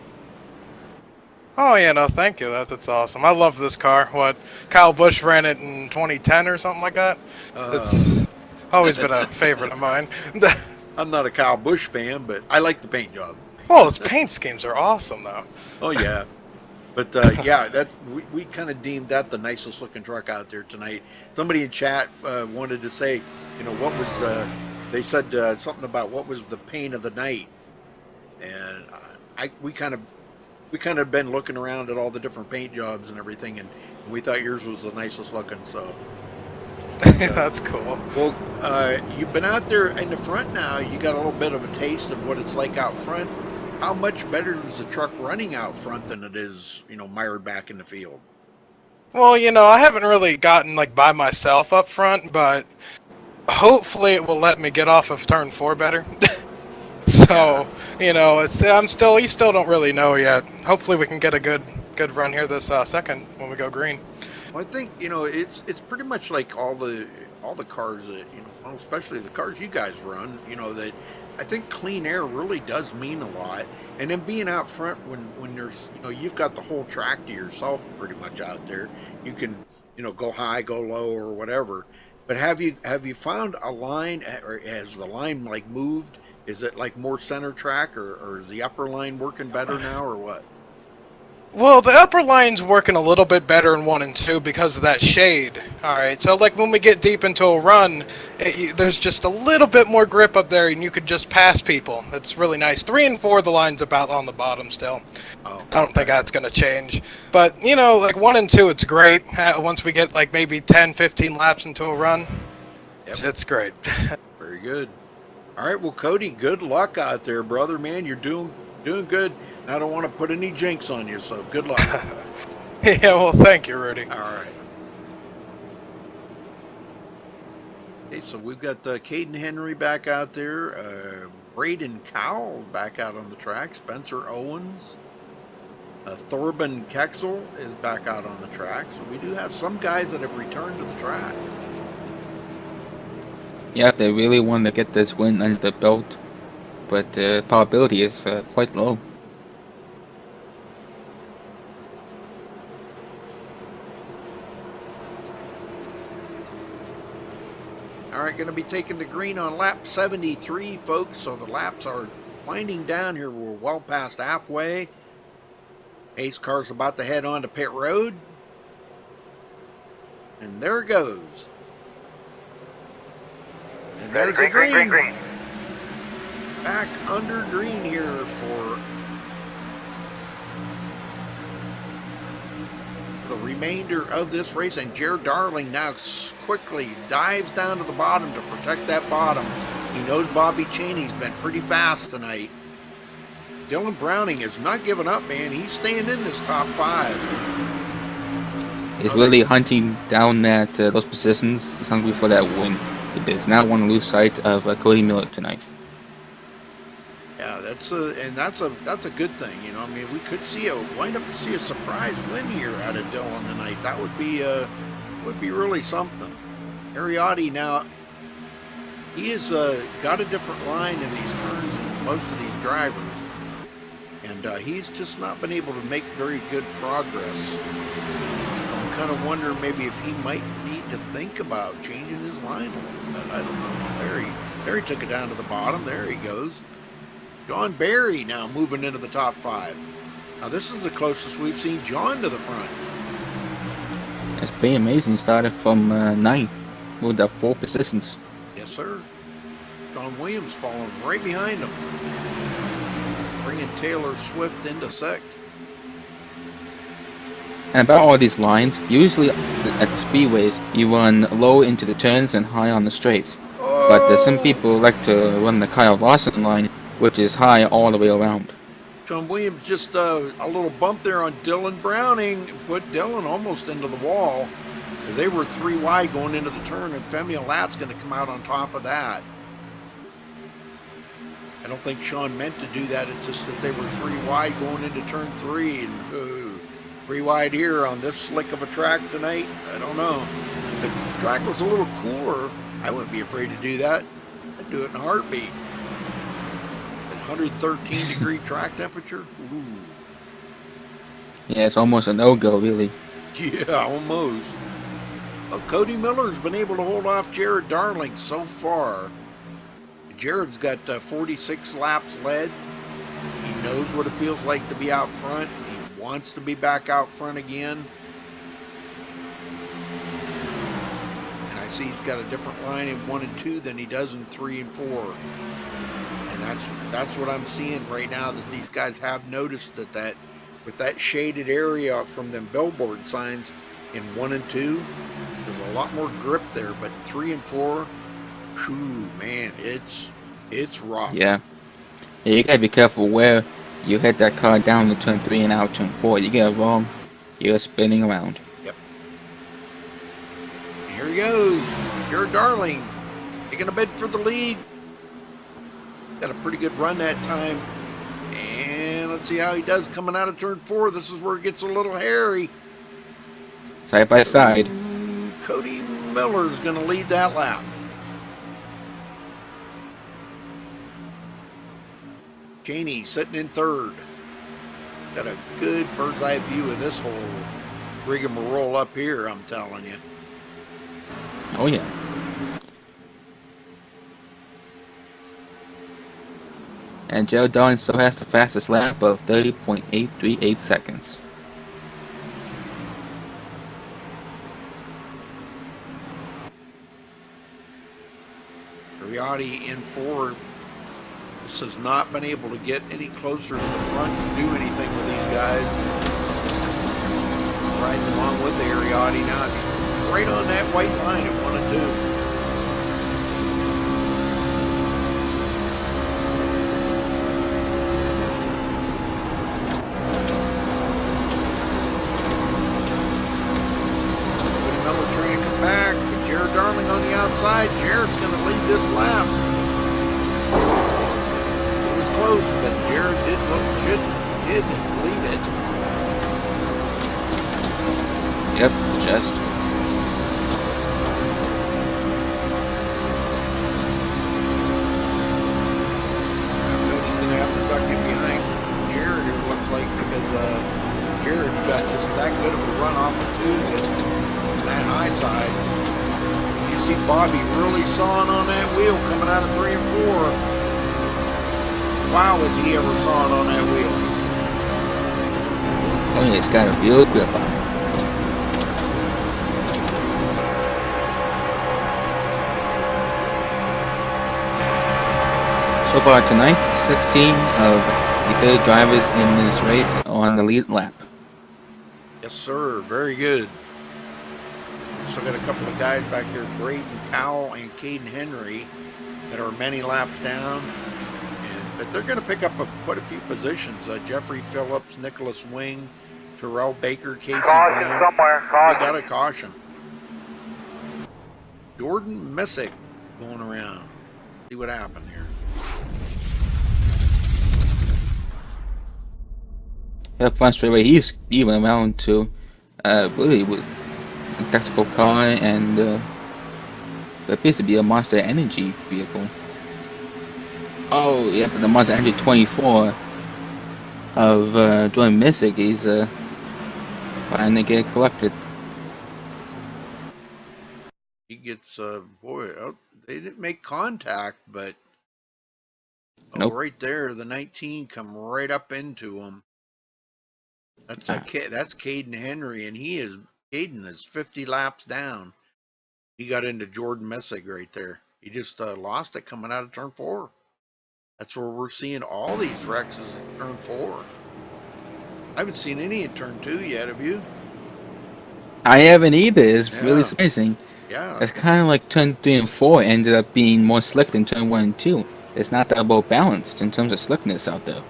Oh yeah, no, thank you. That's awesome. I love this car. What, Kyle Busch ran it in 2010 or something like that. It's always been a favorite of mine. I'm not a Kyle Busch fan, but I like the paint job. Well, its paint schemes are awesome, though. Oh yeah, but yeah, that's we kind of deemed that the nicest looking truck out there tonight. Somebody in chat wanted to say, what was they said something about what was the paint of the night, and we kind of been looking around at all the different paint jobs and everything, and we thought yours was the nicest looking. So That's cool. Well, you've been out there in the front now. You got a little bit of a taste of what it's like out front. How much better is the truck running out front than it is, mired back in the field? Well, I haven't really gotten like by myself up front, but hopefully it will let me get off of turn 4 better. So, we still don't really know yet. Hopefully we can get a good run here this second when we go green. Well, I think it's pretty much like all the cars that especially the cars you guys run. That I think clean air really does mean a lot, and then being out front when there's you've got the whole track to yourself pretty much out there. You can go high, go low, or whatever. But have you found a line, or has the line like moved? Is it like more center track, or is the upper line working better now, or what? Well, the upper line's working a little bit better in 1 and 2 because of that shade. All right, so like when we get deep into a run, there's just a little bit more grip up there, and you could just pass people. It's really nice. 3 and 4, the line's about on the bottom still. Oh, I don't think that's going to change. But, like 1 and 2, it's great. Once we get like maybe 10, 15 laps into a run, it's great. Very good. All right, well, Cody, good luck out there, brother, man. You're doing good. I don't want to put any jinx on you, so good luck. Yeah, well, thank you, Rudy. All right. Okay, so we've got Caden Henry back out there. Braden Cowell back out on the track. Spencer Owens. Thorben Kexel is back out on the track. So we do have some guys that have returned to the track. Yeah, they really want to get this win under the belt, but the probability is quite low. All right, going to be taking the green on lap 73, folks. So the laps are winding down here. We're well past halfway. Pace car's about to head on to pit road. And there it goes. And there's the green. Back under green here for the remainder of this race. And Jared Darling now quickly dives down to the bottom to protect that bottom. He knows Bobby Cheney's been pretty fast tonight. Dylan Browning is not giving up, man. He's staying in this top 5. He's really hunting down those positions. He's hungry for that win. He does not want to lose sight of Cody Miller tonight. Yeah, that's a good thing. I mean, we could wind up to see a surprise win here out of Dylan tonight. That would be really something. Ariotti now, he has got a different line in these turns than most of these drivers, and he's just not been able to make very good progress. I'm kind of wondering maybe if he might need to think about changing his line a little bit. I don't know. There he took it down to the bottom. There he goes. John Barry now moving into the top 5. Now this is the closest we've seen John to the front. It's pretty amazing. Started from 9, moved up 4 positions. Yes, sir. John Williams following right behind him, bringing Taylor Swift into 6th. And about all these lines, usually at the speedways, you run low into the turns and high on the straights. But some people like to run the Kyle Larson line, which is high all the way around. John Williams just a little bump there on Dylan Browning, put Dylan almost into the wall. They were 3 wide going into the turn, and Femi Lat's going to come out on top of that. I don't think Sean meant to do that. It's just that they were 3 wide going into turn 3, and 3 wide here on this slick of a track tonight. I don't know. If the track was a little cooler, I wouldn't be afraid to do that. I'd do it in a heartbeat. 113 degree track temperature. Ooh. Yeah, it's almost a no-go, really. Yeah, almost. Well, Cody Miller's been able to hold off Jared Darling so far. Jared's got 46 laps led. He knows what it feels like to be out front. He wants to be back out front again. And I see he's got a different line in 1 and 2 than he does in 3 and 4. And that's what I'm seeing right now, that these guys have noticed that with that shaded area from them billboard signs, in 1 and 2. There's a lot more grip there, but 3 and 4, whew, man, it's rough. Yeah. You gotta be careful where you hit that car down to turn 3 and out turn 4. You get it wrong, you're spinning around. Yep. And here he goes. Jared Darling taking a bid for the lead. Got a pretty good run that time. And let's see how he does coming out of turn 4. This is where it gets a little hairy. Side by side. Cody Miller's going to lead that lap. Cheney sitting in 3rd. Got a good bird's eye view of this whole rigmarole up here, I'm telling you. Oh yeah. And Jared Darling still has the fastest lap of 30.838 seconds. Riotti in 4th. This has not been able to get any closer to the front and do anything with these guys. Riding along with Ariotti now. Right on that white line at 1 and 2. Darling on the outside. Jared's going to lead this lap. It was close, but Jared did lead it. Yep, just. I'm noticing going to have to duck in behind Jared, it looks like, because Jared got just that good of a run off the 2 and that high side. See Bobby really sawing on that wheel coming out of 3 and 4. Wow, has he ever sawing on that wheel? Oh yeah, it's got a real grip on it. So far tonight, 16 of the 30 drivers in this race are on the lead lap. Yes, sir. Very good. So got a couple of guys back there, Braden Powell and Caden Henry, that are many laps down. But they're going to pick up quite a few positions. Jeffrey Phillips, Nicholas Wing, Terrell Baker, Casey Brown. Somewhere. They got a caution. Jordan Messick going around. See what happened here. That front straightaway, he's even around to really with a tactical car and what appears to be a Monster Energy vehicle. Oh, yeah, but the Monster Energy 24 of Jordan Messick is trying to get collected. He gets, boy, they didn't make contact, but Nope. Right there, the 19 come right up into him. That's Caden Henry, and Caden is 50 laps down. He got into Jordan Messick right there. He just lost it coming out of turn 4. That's where we're seeing all these wrecks is in turn 4. I haven't seen any in turn 2 yet, have you? I haven't either. It's really surprising. Yeah. It's kind of like turn 3 and 4 ended up being more slick than turn 1 and 2. It's not that well balanced in terms of slickness out there.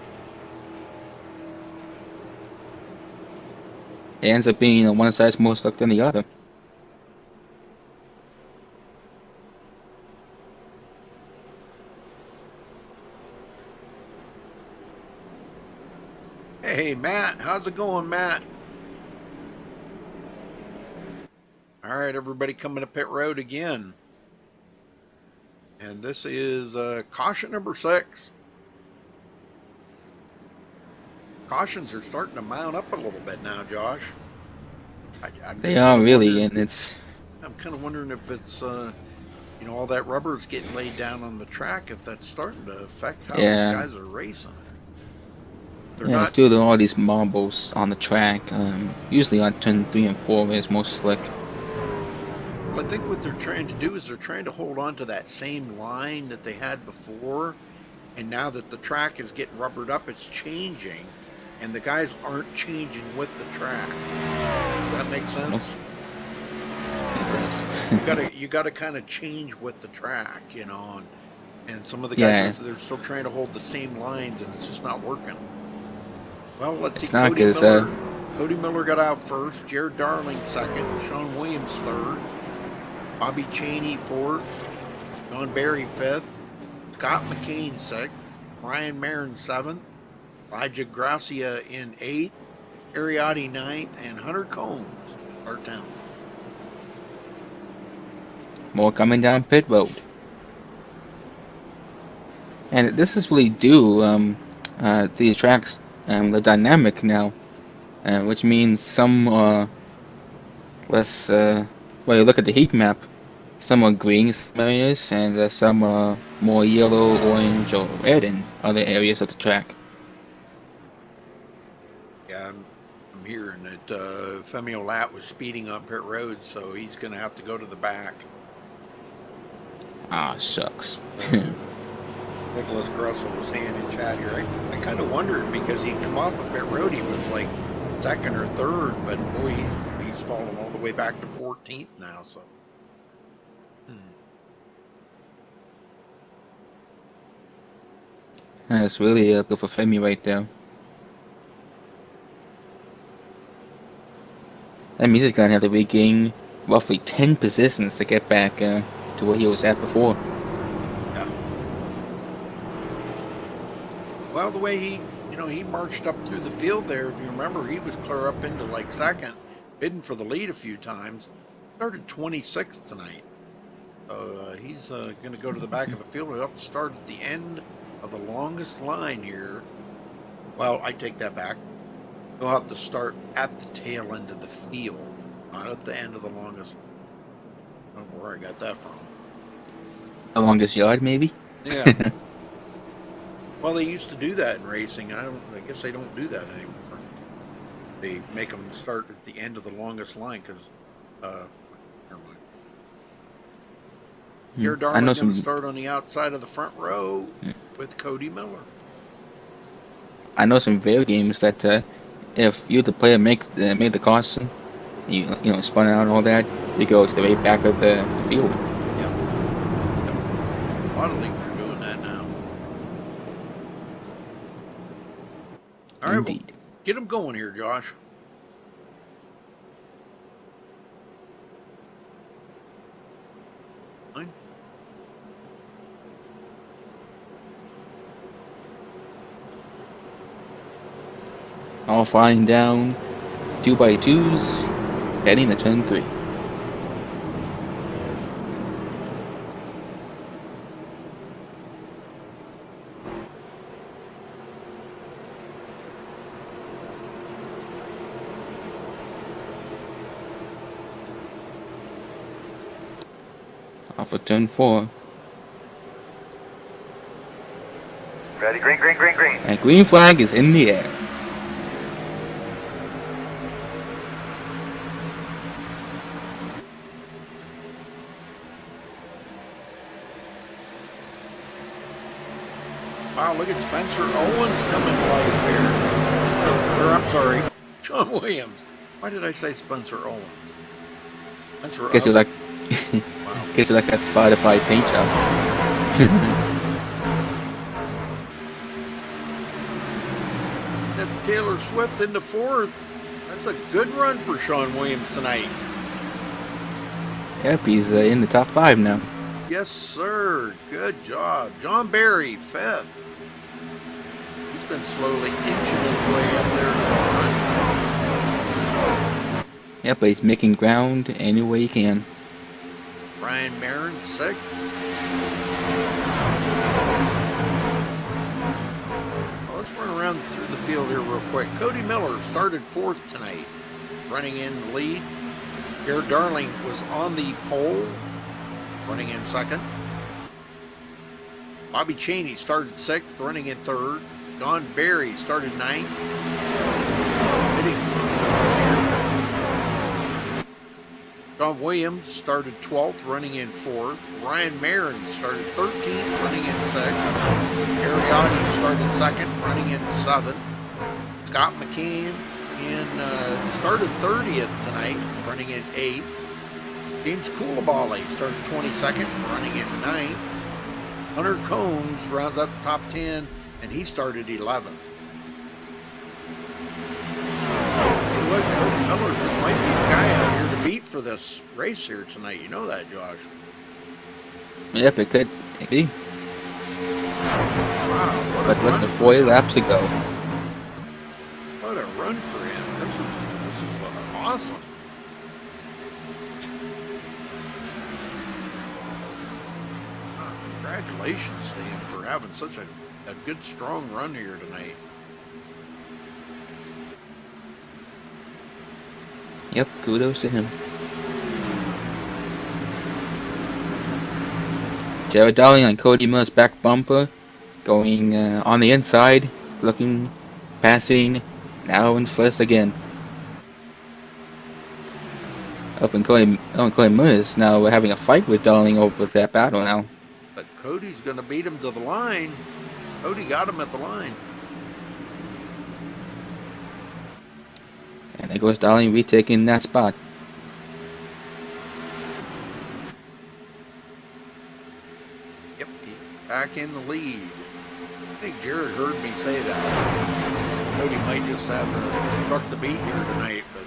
It ends up being one side's more slick than the other. Hey, Matt. How's it going, Matt? All right, everybody coming to pit road again. And this is caution number 6. Cautions are starting to mount up a little bit now, Josh. They are really, and it's... I'm kind of wondering if it's, all that rubber is getting laid down on the track, if that's starting to affect how these guys are racing. It's due to all these marbles on the track. Usually on turn 3 and 4 where it's most slick. Well, I think what they're trying to do is they're trying to hold on to that same line that they had before, and now that the track is getting rubbered up, it's changing, and the guys aren't changing with the track. Does that make sense? you gotta kind of change with the track, you know, and some of the Yeah. guys they're still trying to hold the same lines, and it's just not working. Well, let's see. It's not because Cody Miller got out first. Jared Darling second. Sean Williams third. Bobby Cheney fourth. John Barry fifth. Scott McCain sixth. Ryan Marin seventh. Elijah Gracia in eighth. Ariati ninth, and Hunter Combs are 10th. more coming down pit road. And this is really due the tracks the dynamic now, which means some less. Well, you look at the heat map. Some are green in some areas, and some are more yellow, orange, or red in other areas of the track. Yeah, I'm hearing that Femi Olat was speeding up pit road, so he's going to have to go to the back. Ah, shucks. Nicholas Grussel was saying in chat here, I kind of wondered because he'd come off of pit road, he was like second or third, but boy, he's fallen all the way back to 14th now, so. That's really good for Femi right there. That means he's gonna have to regain roughly 10 positions to get back to where he was at before. Yeah. Well, the way he marched up through the field there, if you remember, he was clear up into like second, bidding for the lead a few times. Started 26th tonight. So he's going to go to the back of the field. He'll have to start at the end of the longest line here. Well, I take that back. He'll have to start at the tail end of the field, not at the end of the longest. I don't know where I got that from. The longest yard, maybe? Yeah. Well, they used to do that in racing. I guess they don't do that anymore. They make them start at the end of the longest line because, never mind. Jared Darling going to start on the outside of the front row with Cody Miller. I know some video games that if you the player made the caution, you spun out and all that, you go to the very back of the field. Yeah. A lot of leagues are doing that now. All right, well, get them going here, Josh. Fine. All flying down 2x2s, heading to turn 3. Off of turn 4. Ready, green, green, green, green. And green flag is in the air. Wow, look at Spencer Owens coming live here. Or, I'm sorry, Sean Williams. Why did I say Spencer Owens? Spencer Guess you Owens. like, guess you like that Spotify paint job. That Taylor Swift into fourth. That's a good run for Sean Williams tonight. Yep, he's in the top 5 now. Yes, sir. Good job. John Barry, fifth. He's been slowly inching his way up there to the front. Yep, but he's making ground any way he can. Brian Marin, sixth. Well, let's run around through the field here real quick. Cody Miller started fourth tonight, running in the lead. Jared Darling was on the pole, running in second. Bobby Cheney started sixth, running in third. Don Barry started ninth. John Williams started 12th, running in 4th. Ryan Marin started 13th, running in 6th. Ariati started 2nd, running in 7th. Scott McCain started 30th tonight, running in 8th. James Coulibaly started 22nd, running in 9th. Hunter Combs rounds out the top 10, and he started 11th. Hey, look, Cody Miller just might be the guy out here to beat for this race here tonight. You know that, Josh? Yep, it could be. Wow, But less than 40 laps to go. What a run for him. This is awesome. Congratulations to him for having such a good, strong run here tonight. Yep, kudos to him. Jared Dowling on Cody Miller's back bumper, going on the inside, looking, passing, now in first again. Up and Cody Miller is now having a fight with Dowling over that battle now. But Cody's going to beat him to the line. Cody got him at the line. And there goes Dowling retaking that spot. Yep, he's back in the lead. I think Jared heard me say that. Cody might just have the truck to beat here tonight, but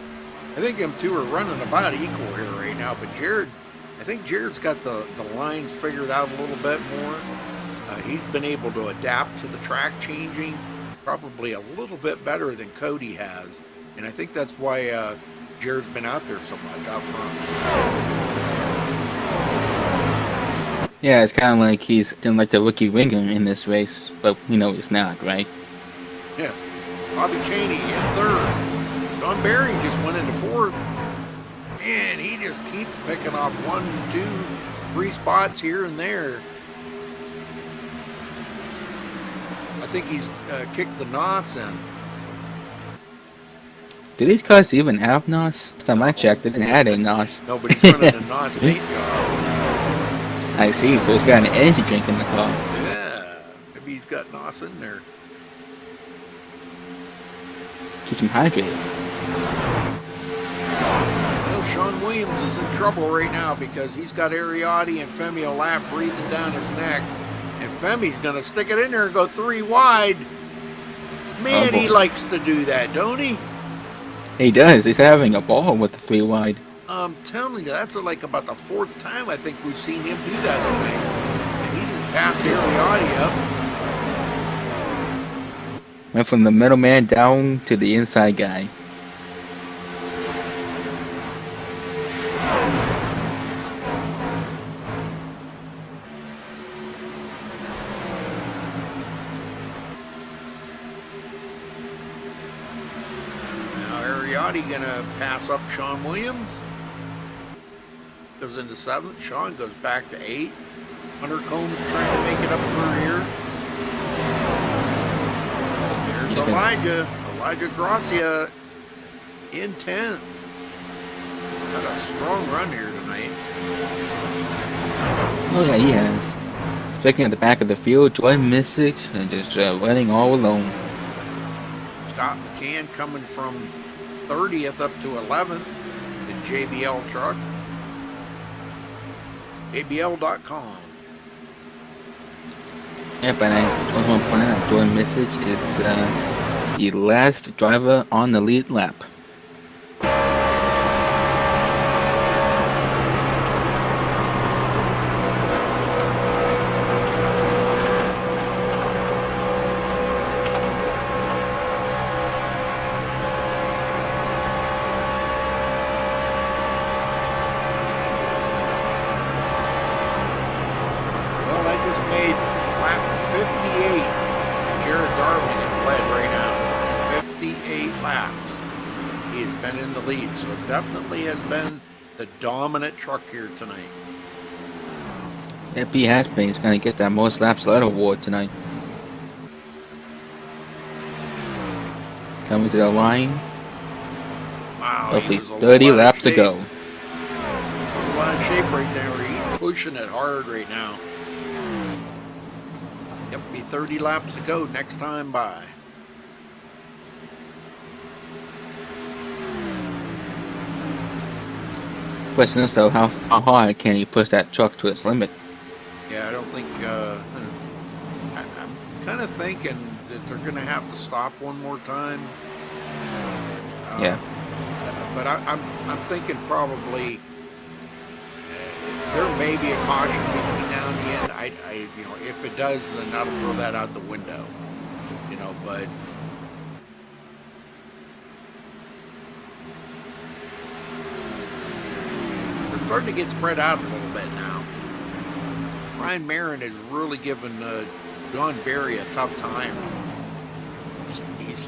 I think them two are running about equal here right now. But I think Jared's got the lines figured out a little bit more. He's been able to adapt to the track changing probably a little bit better than Cody has. And I think that's why Jared's been out there so much out front. Yeah, it's kind of like he's doing like the rookie ringer in this race, but we know he's not, right? Yeah. Bobby Cheney in third. Don Berry just went into fourth. Man, he just keeps picking off 1, 2, 3 spots here and there. I think he's kicked the NOS in. Do these cars even have NOS? Last time I checked, they didn't add a NOS. Nobody's running a NOS paint car. I see, so he's got an energy drink in the car. Yeah, maybe he's got NOS in there. Keeps him hydrated. Well, Sean Williams is in trouble right now because he's got Ariotti and Femi Olaf breathing down his neck. And Femi's going to stick it in there and go 3 wide. Man, he likes to do that, don't he? He does. He's having a ball with the 3 wide. I'm telling you, that's like about the 4th time I think we've seen him do that tonight. And he just passed Ariotti up. Went from the middleman down to the inside guy. Gonna pass up Sean Williams. Goes into 7th. Sean goes back to 8th. Hunter Combs trying to make it up through here. There's Elijah Gracia in 10th. Got a strong run here tonight. Oh yeah, he has. Checking at the back of the field, Joy Missick just running all alone. Scott McCann coming from 30th up to 11th, the JBL truck. JBL.com. Yep, and I just want to point out, Joy Missick is the last driver on the lead lap. Definitely has been the dominant truck here tonight. Yep, he has been. He's going to get that most laps led award tonight. Coming to the line. Wow, roughly 30 laps to go. A lot of shape right there. He's pushing it hard right now. Yep, be 30 laps to go next time by. Question is though, how hard can he push that truck to its limit? Yeah, I don't think. I'm kind of thinking that they're going to have to stop one more time. Yeah. But I'm thinking probably there may be a caution between now and the end. You know, if it does, then that'll throw that out the window. You know, but they're starting to get spread out a little bit now. Ryan Marin is really giving John Barry a tough time. He's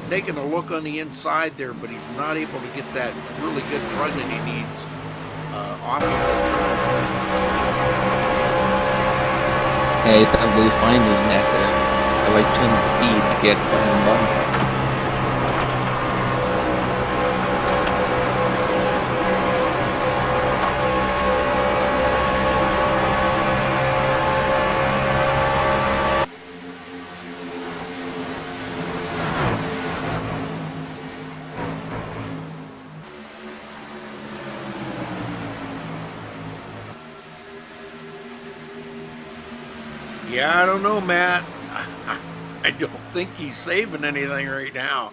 taking a look on the inside there, but he's not able to get that really good run that he needs off of it. Yeah, he's not really finding that the right turn of speed to get by. Yeah, I don't know, Matt. I don't think he's saving anything right now.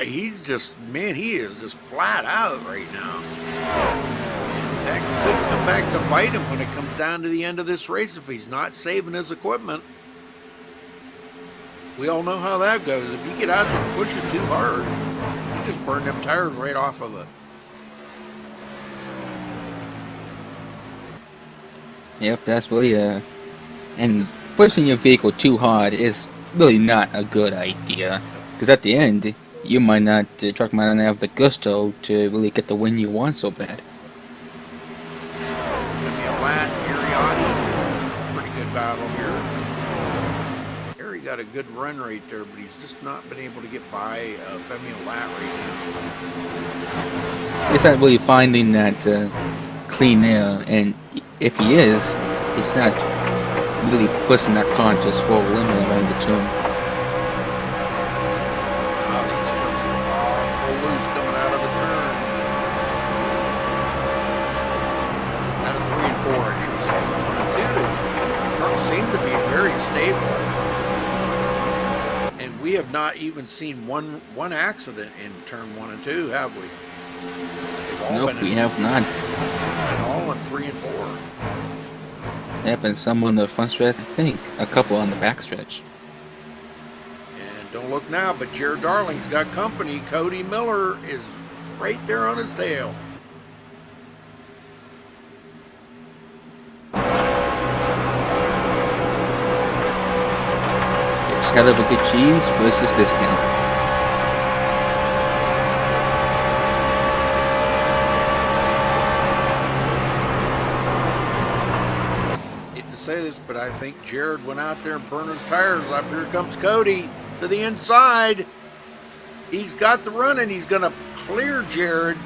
He's just, man, he is just flat out right now. And that could come back to bite him when it comes down to the end of this race if he's not saving his equipment. We all know how that goes. If you get out there and push it too hard, you just burn them tires right off of it. Yep, that's really and pushing your vehicle too hard is really not a good idea. Because at the end, you might not, the truck might not have the gusto to really get the win you want so bad. Pretty good battle here. Harry got a good run right there, but he's just not been able to get by Femi Lat right now. He's not really finding that clean air, and if he is, he's not really pushing that car just full limit around the turn. These ones are all loose coming out of the turn. Out of 3 and 4, I should say. 1 and 2. The trucks seem to be very stable. And we have not even seen one accident in turn 1 and 2, have we? Nope, we have not. All in 3 and 4. Yep, and some on the front stretch, I think. A couple on the back stretch. And don't look now, but Jared Darling's got company. Cody Miller is right there on his tail. Hell of a good cheese versus discount. Say this, but I think Jared went out there and burned his tires up. Here comes Cody to the inside. He's got the run and he's going to clear Jared.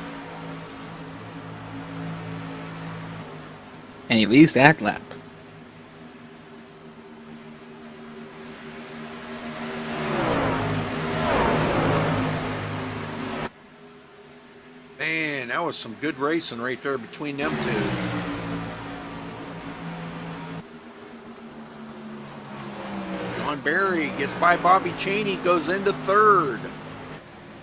And he leads that lap. Man, that was some good racing right there between them two. John Barry gets by Bobby Cheney, goes into 3rd.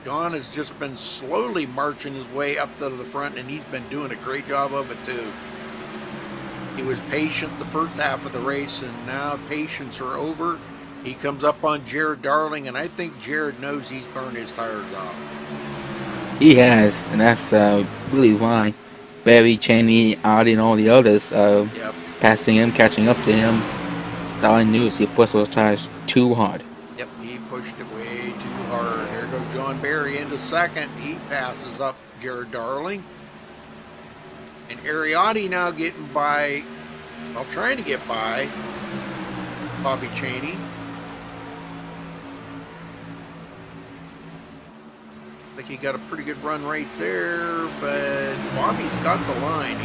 John has just been slowly marching his way up to the front, and he's been doing a great job of it too. He was patient the first half of the race, and now patience are over. He comes up on Jared Darling, and I think Jared knows he's burned his tires off. He has, and that's really why Barry, Cheney, Artie, and all the others passing him, catching up to him. All I knew is he pushed those tires too hard. Yep, he pushed it way too hard. There goes John Barry into 2nd. He passes up Jared Darling. And Ariotti now getting by, well, trying to get by Bobby Cheney. I think he got a pretty good run right there, but Bobby's got the line.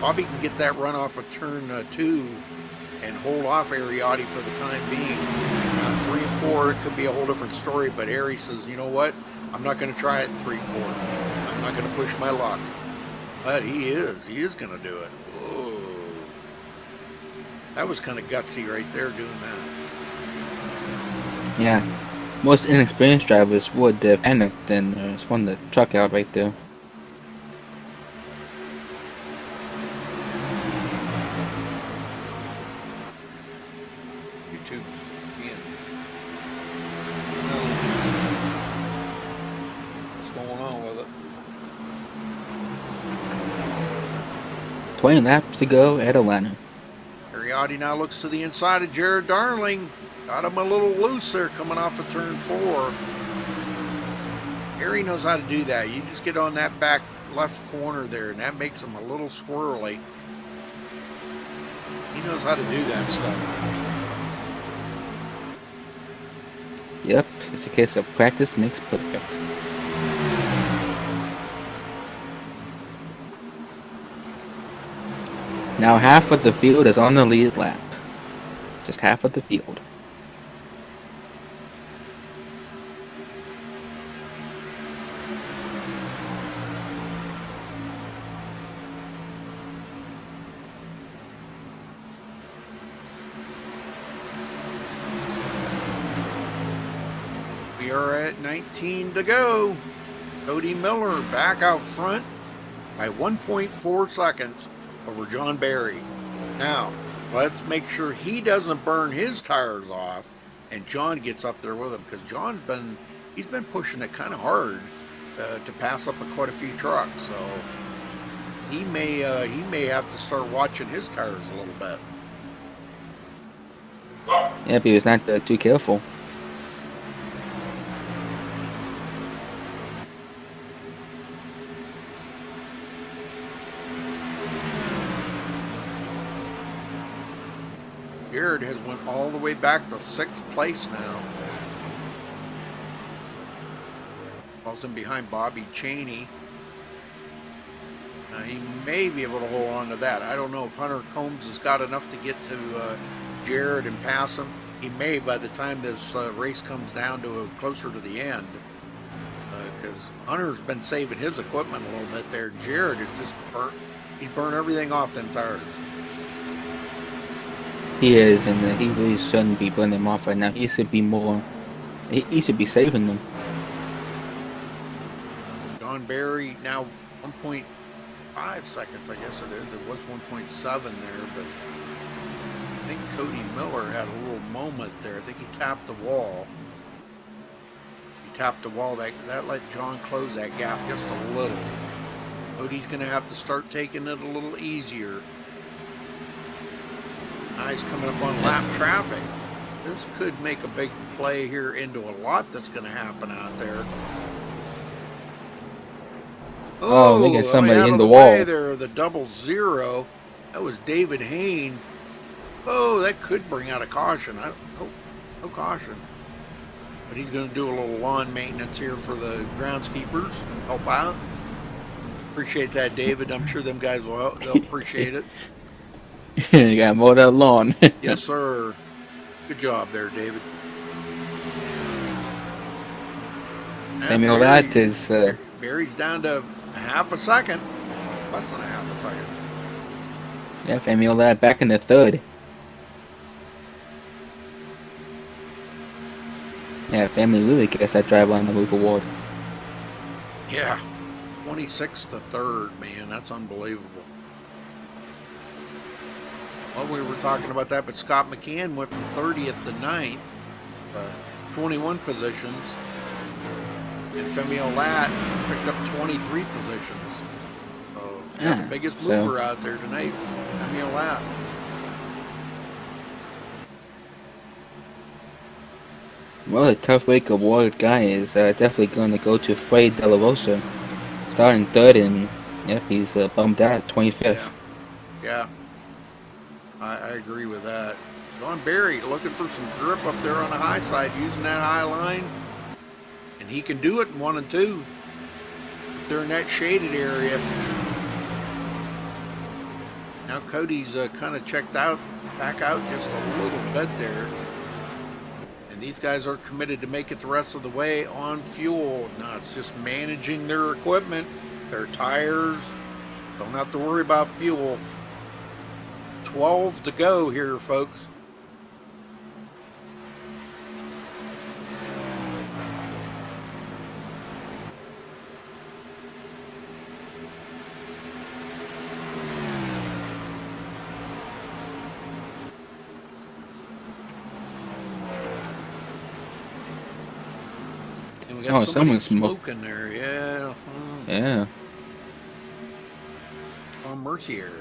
Bobby can get that run off of turn 2 and hold off Ariotti for the time being. 3 and 4, it could be a whole different story, but Ari says, you know what? I'm not going to try it in 3 and 4. I'm not going to push my luck. But he is going to do it. Whoa. That was kind of gutsy right there doing that. Yeah. Most inexperienced drivers would have panicked and spun the truck out right there. YouTube. What's going on with it? 20 laps to go at Atlanta. Ariotti now looks to the inside of Jared Darling. Got him a little loose there coming off of turn 4. Harry knows how to do that. You just get on that back left corner there, and that makes him a little squirrely. He knows how to do that stuff. Yep, it's a case of practice makes perfect. Now half of the field is on the lead lap. Just half of the field. We are at 19 to go. Cody Miller back out front by 1.4 seconds over John Barry. Now, let's make sure he doesn't burn his tires off and John gets up there with him, because John's been pushing it kind of hard to pass up quite a few trucks. So he may have to start watching his tires a little bit. Yep, he was not too careful. Jared has went all the way back to 6th place now. Falls in behind Bobby Cheney. He may be able to hold on to that. I don't know if Hunter Combs has got enough to get to Jared and pass him. He may by the time this race comes down to closer to the end. Because Hunter's been saving his equipment a little bit there. Jared is just he's burned everything off them tires. He is, and he really shouldn't be burning them off right now. He should be more. He should be saving them. John Barry now 1.5 seconds, I guess it is. It was 1.7 there, but I think Cody Miller had a little moment there. I think he tapped the wall. He tapped the wall. That let John close that gap just a little. Cody's going to have to start taking it a little easier. Now he's coming up on lap traffic. This could make a big play here into a lot that's going to happen out there. Oh, we got somebody in the wall. There, the 00. That was David Hayne. Oh, that could bring out a caution. No caution. But he's going to do a little lawn maintenance here for the groundskeepers. Help out. Appreciate that, David. I'm sure them guys they'll appreciate it. You got to mow that lawn. Yes, sir. Good job there, David. Samuel Latt is... Barry's down to half a second. Less than a half a second. Yeah, Samuel Latt back in the 3rd. Yeah, Family really gets that drive on the move award. Yeah. 26th to 3rd, man. That's unbelievable. Well, we were talking about that, but Scott McCann went from 30th to 9th, 21 positions, and Femi Latt picked up 23 positions. So, yeah, the biggest mover out there tonight, Femi Latt. Well, the tough week award guy is definitely going to go to Fred De La Rosa, starting 3rd, and yep, he's bumped out at 25th. Yeah. I agree with that. John Barry looking for some grip up there on the high side, using that high line. And he can do it in 1 and 2. They're in that shaded area. Now Cody's kind of checked out, back out just a little bit there. And these guys are committed to make it the rest of the way on fuel. Now it's just managing their equipment, their tires, Don't have to worry about fuel. 12 to go here, folks. And we got Oh, somebody someone's smoking there. Yeah. Yeah. On Mercier.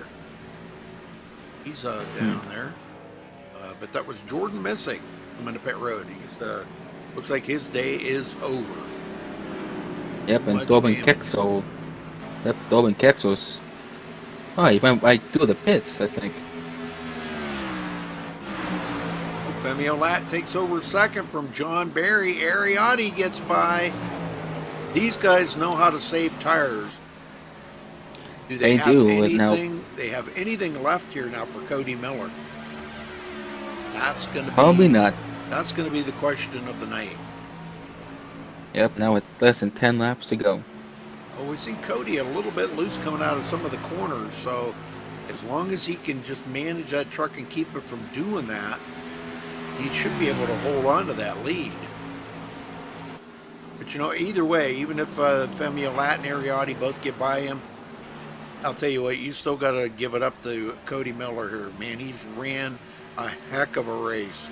He's down there. But that was Jordan Missick coming to pit road. He's looks like his day is over. Yep, and Much Dorban damage. Kexel. Yep, Dorban Kexel's. Oh, he went right through the pits, I think. Femi Olat takes over second from John Barry. Ariotti gets by. These guys know how to save tires. Do they have do, anything? now- They have anything left here now for Cody Miller? That's going to be Probably not. That's going to be the question of the night. Yep, now with less than 10 laps to go. Oh, we see Cody a little bit loose coming out of some of the corners. So as long as he can just manage that truck and keep it from doing that, he should be able to hold on to that lead. But you know, either way, even if Femi Olat and Ariotti both get by him, I'll tell you what, you still got to give it up to Cody Miller here. Man, he's ran a heck of a race.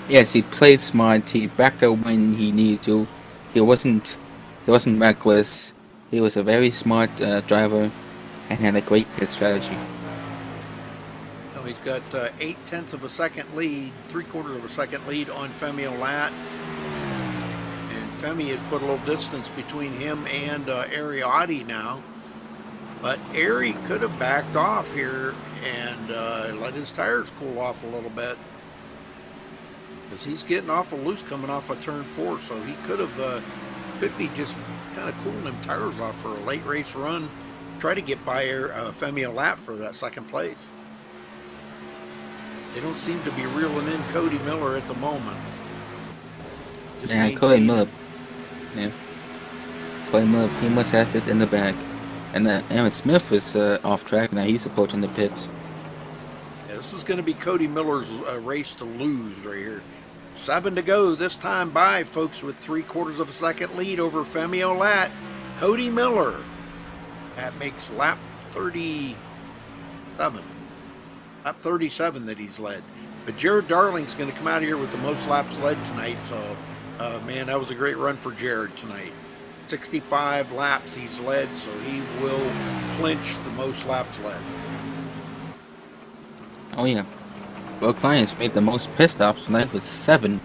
Yes, he played smart. He backed up when he needed to. He wasn't reckless. He was a very smart driver and had a great pit strategy. So he's got 0.8 of a second lead, 3/4 of a second lead on Femi Olat. And Femi has put a little distance between him and Ariotti now. But Ari could have backed off here and let his tires cool off a little bit. Because he's getting awful loose coming off of turn 4. So he could be just kind of cooling them tires off for a late race run. Try to get by Femi Olat for that second place. They don't seem to be reeling in Cody Miller at the moment. Just Yeah, Cody maintaining. Miller. Yeah. Cody Miller pretty much has this in the bag. And Aaron Smith is off track now. He's approaching the pits. Yeah, this is going to be Cody Miller's race to lose right here. 7 to go this time by, folks, with 3/4 of a second lead over Femi Olat. Cody Miller. That makes lap 37. Lap 37 that he's led. But Jared Darling's going to come out of here with the most laps led tonight. So, man, that was a great run for Jared tonight. 65 laps he's led, so he will clinch the most laps led. Oh yeah. Will Clients made the most pit stops tonight with 7.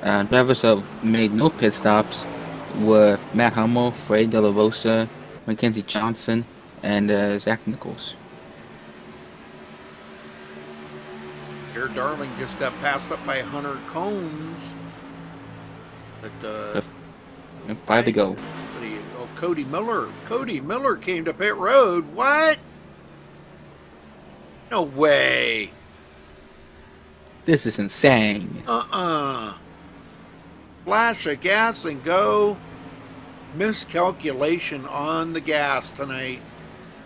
Drivers that made no pit stops were Matt Hummel, Freddie De La Rosa, Mackenzie Johnson, and Zach Nichols. Jared Darling just got passed up by Hunter Combs. But 5 to go. Cody Miller. Cody Miller came to pit road. What? No way. This is insane. Flash of gas and go. Miscalculation on the gas tonight.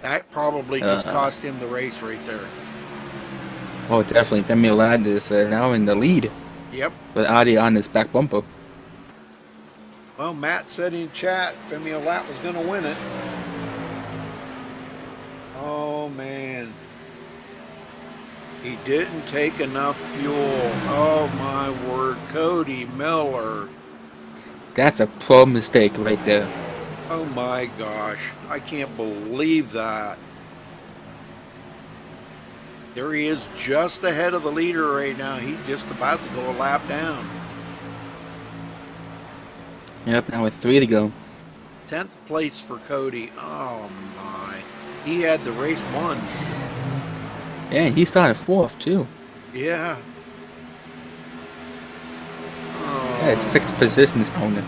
That probably just cost him the race right there. Oh, definitely. Femi Olat is now in the lead Yep. with Adi on his back bumper. Well, Matt said in chat Femi Olat was going to win it. Oh, man. He didn't take enough fuel. Oh, my word. Cody Miller. That's a pro mistake right there. Oh, my gosh. I can't believe that. There he is just ahead of the leader right now. He's just about to go a lap down. Yep, now with 3 to go. 10th place for Cody. Oh, my. He had the race won. Yeah, and he started 4th too. Yeah. Oh, Yeah, 6th position owner.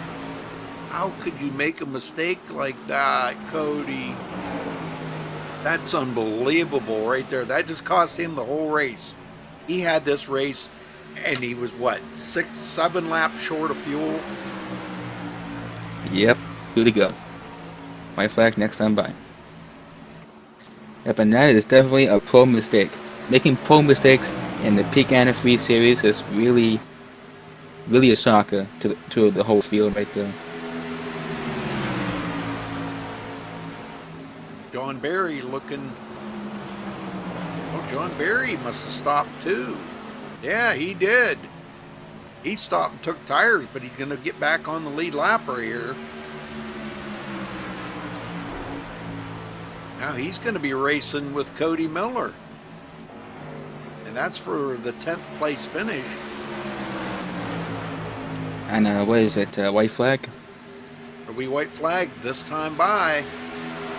how could you make a mistake like that, Cody? That's unbelievable right there. That just cost him the whole race. He had this race, and he was, what, 6, 7 laps short of fuel? Yep, 2 to go. White flag next time by. Yep, and that is definitely a pro mistake. Making pro mistakes in the peak antifreeze series is really a shocker to the whole field right there. John Barry looking. Oh, John Barry must have stopped too. Yeah, he did. He stopped and took tires, but he's going to get back on the lead lap right here. Now he's going to be racing with Cody Miller. And that's for the 10th place finish. And what is it, white flag? It'll be white flag this time by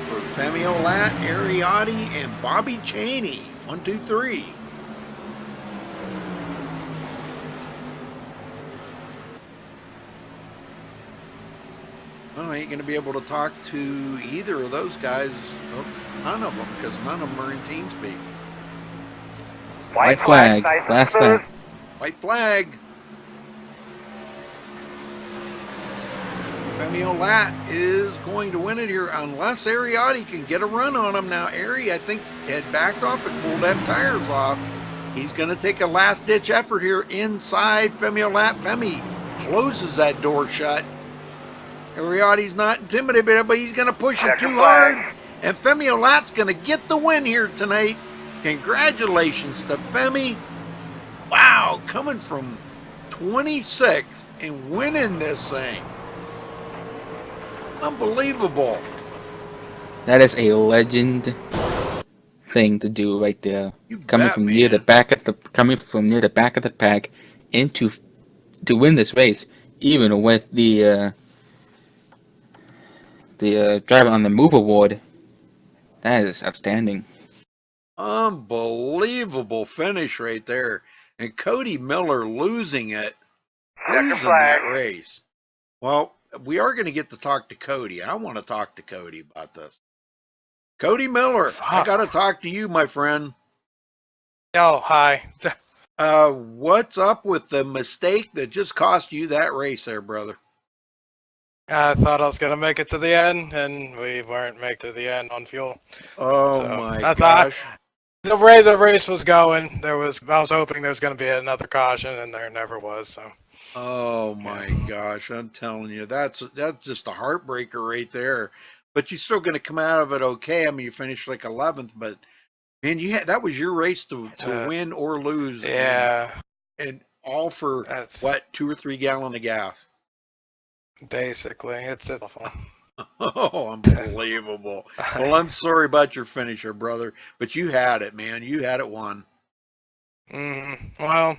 for Femi Olat, Ariotti, and Bobby Chaney. 1, 2, 3. Well, I ain't going to be able to talk to either of those guys. Oh, none of them, because none of them are in TeamSpeak. White flag. Last lap. White flag. Femi Olat is going to win it here unless Ariotti can get a run on him. Now, Ari, I think, had backed off and pulled them tires off. He's going to take a last-ditch effort here inside Femi Olat. Femi closes that door shut. Ariotti's not intimidated, but he's going to push it too hard. And Femi Olat's going to get the win here tonight. Congratulations to Femi. Wow, coming from 26th and winning this thing. Unbelievable. That is a legend thing to do right there. Coming from near the back of the pack into to win this race, even with the driver on the move award. That is outstanding. Unbelievable finish right there. And Cody Miller losing that race. Well, we are going to get to talk to Cody. I want to talk to Cody about this. Cody Miller, I got to talk to you, my friend. Oh, hi. What's up with the mistake that just cost you that race there, brother? I thought I was going to make it to the end, and we weren't making it to the end on fuel. Oh, So, my gosh. The way the race was going, I was hoping there was going to be another caution, and there never was. So. Oh my gosh, I'm telling you, that's just a heartbreaker right there. But you're still going to come out of it okay. I mean, you finished like 11th, but man, that was your race to win or lose. Yeah. And all for what, 2 or 3 gallons of gas? Basically, it's awful. Oh, unbelievable. Well, I'm sorry about your finisher, brother, but you had it, man. You had it won. Well,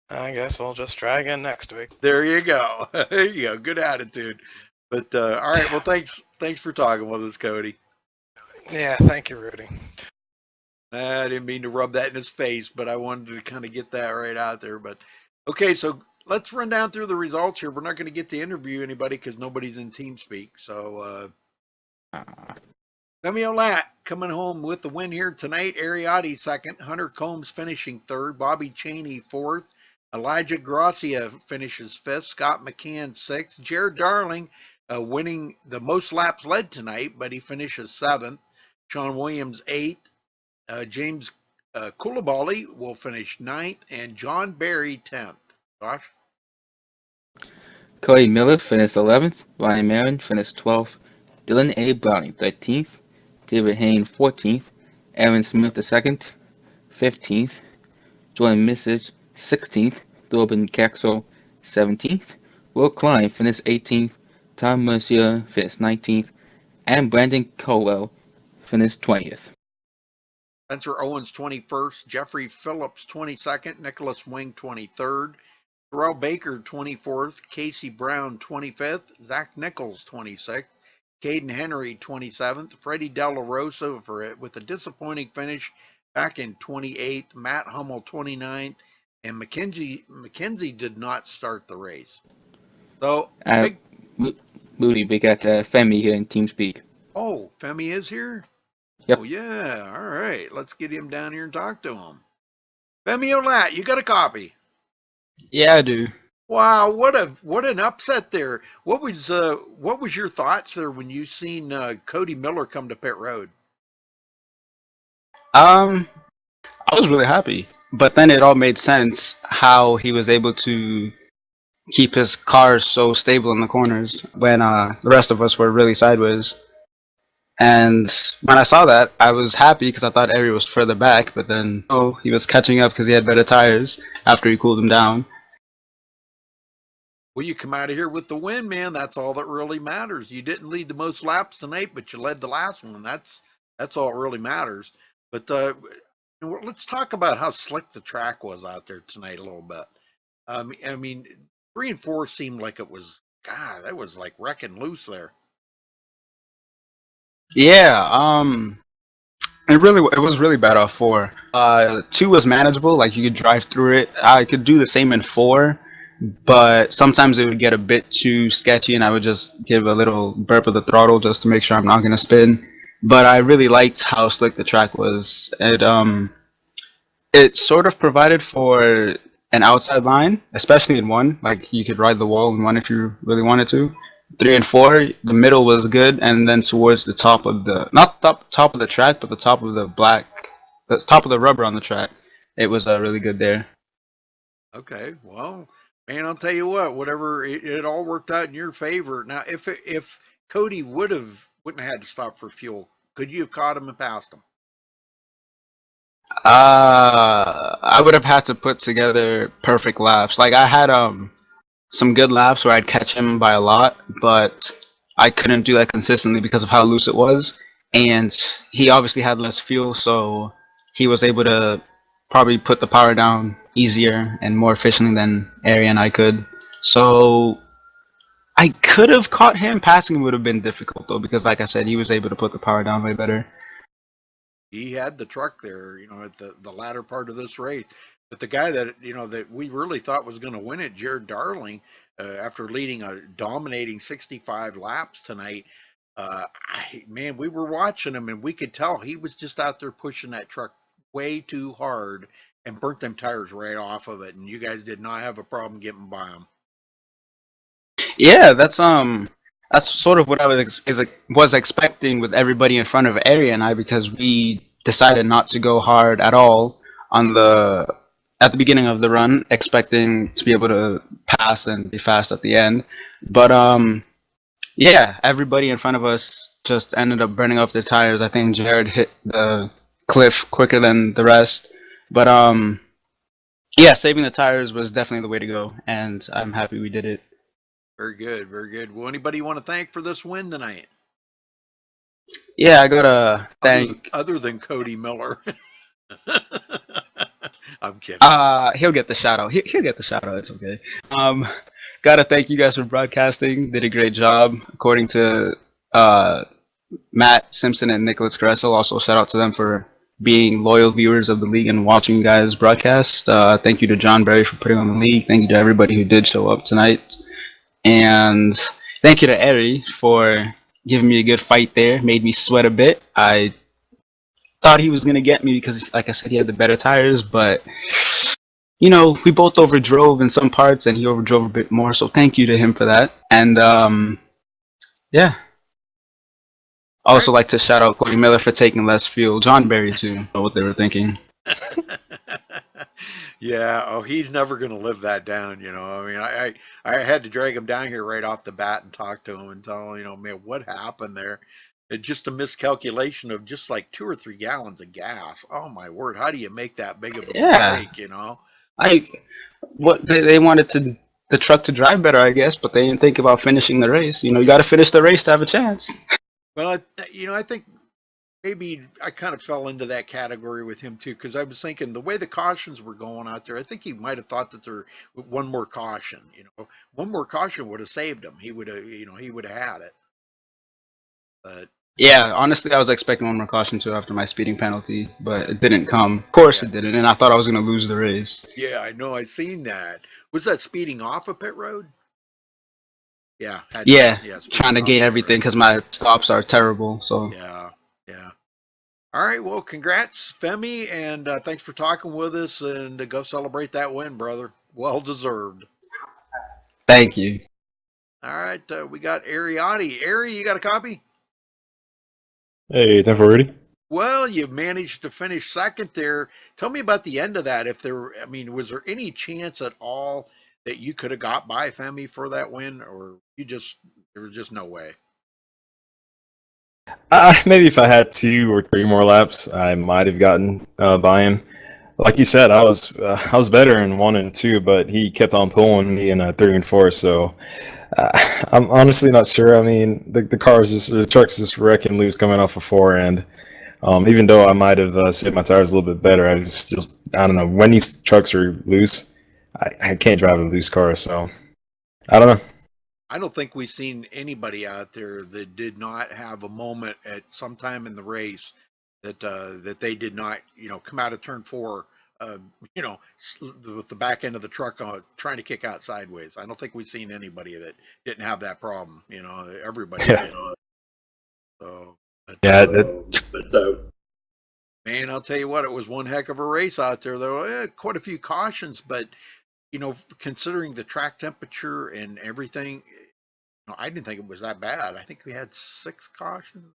I guess we'll just try again next week. There you go. There you go. Good attitude. But all right. Well, thanks for talking with us, Cody. Yeah, thank you, Rudy. I didn't mean to rub that in his face, but I wanted to kind of get that right out there. But okay, so let's run down through the results here. We're not going to get to interview anybody because nobody's in TeamSpeak. So Femi Olat coming home with the win here tonight. Ariotti second. Hunter Combs finishing third. Bobby Chaney fourth. Elijah Gracia finishes fifth. Scott McCann sixth. Jared Darling winning the most laps led tonight, but he finishes seventh. Sean Williams eighth. James Coulibaly will finish ninth, and John Barry 10th. Josh? Cody Miller finished 11th. Ryan Marin finished 12th. Dylan A. Browning 13th. David Hayne 14th. Aaron Smith II 15th. Jordan Misich 16th. Thorben Caxel 17th. Will Klein finished 18th. Tom Mercier finished 19th. And Brandon Colwell finished 20th. Spencer Owens 21st. Jeffrey Phillips 22nd. Nicholas Wing 23rd. Terrell Baker 24th. Casey Brown 25th. Zach Nichols 26th. Caden Henry 27th. Freddie De La Rosa with a disappointing finish back in 28th. Matt Hummel 29th. And McKenzie did not start the race. So, Moody, we got Femi here in TeamSpeak. Oh, Femi is here? Yep. Oh, yeah. All right. Let's get him down here and talk to him. Femi Olat, you got a copy? Yeah, I do. Wow, what an upset there. What was your thoughts there when you seen Cody Miller come to pit road? I was really happy, but then it all made sense how he was able to keep his car so stable in the corners when the rest of us were really sideways. And when I saw that, I was happy because I thought Eri was further back, but then he was catching up because he had better tires after he cooled them down. Well, you come out of here with the win, man. That's all that really matters. You didn't lead the most laps tonight, but you led the last one. That's all that really matters. But let's talk about how slick the track was out there tonight a little bit. I mean, 3 and 4 seemed like it was, God, that was like wrecking loose there. Yeah, it was really bad off 4. 2 was manageable, like you could drive through it. I could do the same in 4, but sometimes it would get a bit too sketchy and I would just give a little burp of the throttle just to make sure I'm not gonna spin. But I really liked how slick the track was. It sort of provided for an outside line, especially in 1. Like you could ride the wall in 1 if you really wanted to. 3 and 4, the middle was good, and then towards the top of the top of the track, but the top of the top of the rubber on the track, it was really good there. Okay, well, man, I'll tell you what, whatever, it all worked out in your favor. Now, if Cody wouldn't have had to stop for fuel, could you have caught him and passed him? I would have had to put together perfect laps. Like I had some good laps where I'd catch him by a lot, but I couldn't do that consistently because of how loose it was. And he obviously had less fuel, so he was able to probably put the power down easier and more efficiently than Ari and I could. So I could have caught him. Passing would have been difficult though, because like I said, he was able to put the power down way better. He had the truck there, at the latter part of this race. But the guy that that we really thought was going to win it, Jared Darling, after leading a dominating 65 laps tonight, man, we were watching him and we could tell he was just out there pushing that truck way too hard and burnt them tires right off of it. And you guys did not have a problem getting by him. Yeah, that's sort of what I was expecting with everybody in front of Ari and I, because we decided not to go hard at all at the beginning of the run, expecting to be able to pass and be fast at the end. But yeah, everybody in front of us just ended up burning off their tires. I think Jared hit the cliff quicker than the rest. But yeah, saving the tires was definitely the way to go, and I'm happy we did it. Very good, very good. Well, anybody you want to thank for this win tonight? Yeah, I gotta thank. Other than Cody Miller. I'm kidding. He'll get the shout out. He'll get the shout out. It's okay. Gotta thank you guys for broadcasting. Did a great job, according to Matt Simpson and Nicholas Gressel. Also, shout out to them for being loyal viewers of the league and watching you guys broadcast. Thank you to John Berry for putting on the league. Thank you to everybody who did show up tonight. And thank you to Eri for giving me a good fight there. Made me sweat a bit. I thought he was going to get me because, like I said, he had the better tires. But, we both overdrove in some parts and he overdrove a bit more. So thank you to him for that. And, yeah. I also like to shout out Cody Miller for taking less fuel. John Berry, too. Know what they were thinking. Yeah, he's never going to live that down, I mean, I had to drag him down here right off the bat and talk to him and tell him, man, what happened there? It's just a miscalculation of just like 2 or 3 gallons of gas. Oh my word, how do you make that big of a mistake, They wanted the truck to drive better, I guess, but they didn't think about finishing the race. You got to finish the race to have a chance. Well, I think maybe I kind of fell into that category with him too, because I was thinking the way the cautions were going out there, I think he might have thought that there one more caution, one more caution would have saved him. He would have, he would have had it. But yeah, honestly, I was expecting one more caution too after my speeding penalty, but it didn't come. Of course, it didn't, and I thought I was going to lose the race. Yeah, I know. I seen that. Was that speeding off a pit road? Yeah. Trying to gate everything because my stops are terrible. So yeah. All right, well, congrats, Femi, and thanks for talking with us, and go celebrate that win, brother. Well deserved. Thank you. All right, we got Ariati. Ari, you got a copy? Hey, 10-4 ready? Well, you managed to finish second there. Tell me about the end of that. If there, I mean, was there any chance at all that you could have got by Femi for that win, or there was just no way? Maybe if I had 2 or 3 more laps, I might have gotten by him. Like you said, I was better in 1 and 2, but he kept on pulling me in 3 and 4. So I'm honestly not sure. I mean, the truck's just wrecking loose coming off of 4, and even though I might have saved my tires a little bit better, I don't know, when these trucks are loose, I can't drive a loose car. So I don't know. I don't think we've seen anybody out there that did not have a moment at some time in the race that they did not, come out of turn 4, with the back end of the truck trying to kick out sideways. I don't think we've seen anybody that didn't have that problem. Everybody Yeah. did. So, Yeah, man, I'll tell you what, it was one heck of a race out there, though. Quite a few cautions, but considering the track temperature and everything, I didn't think it was that bad. I think we had 6 cautions.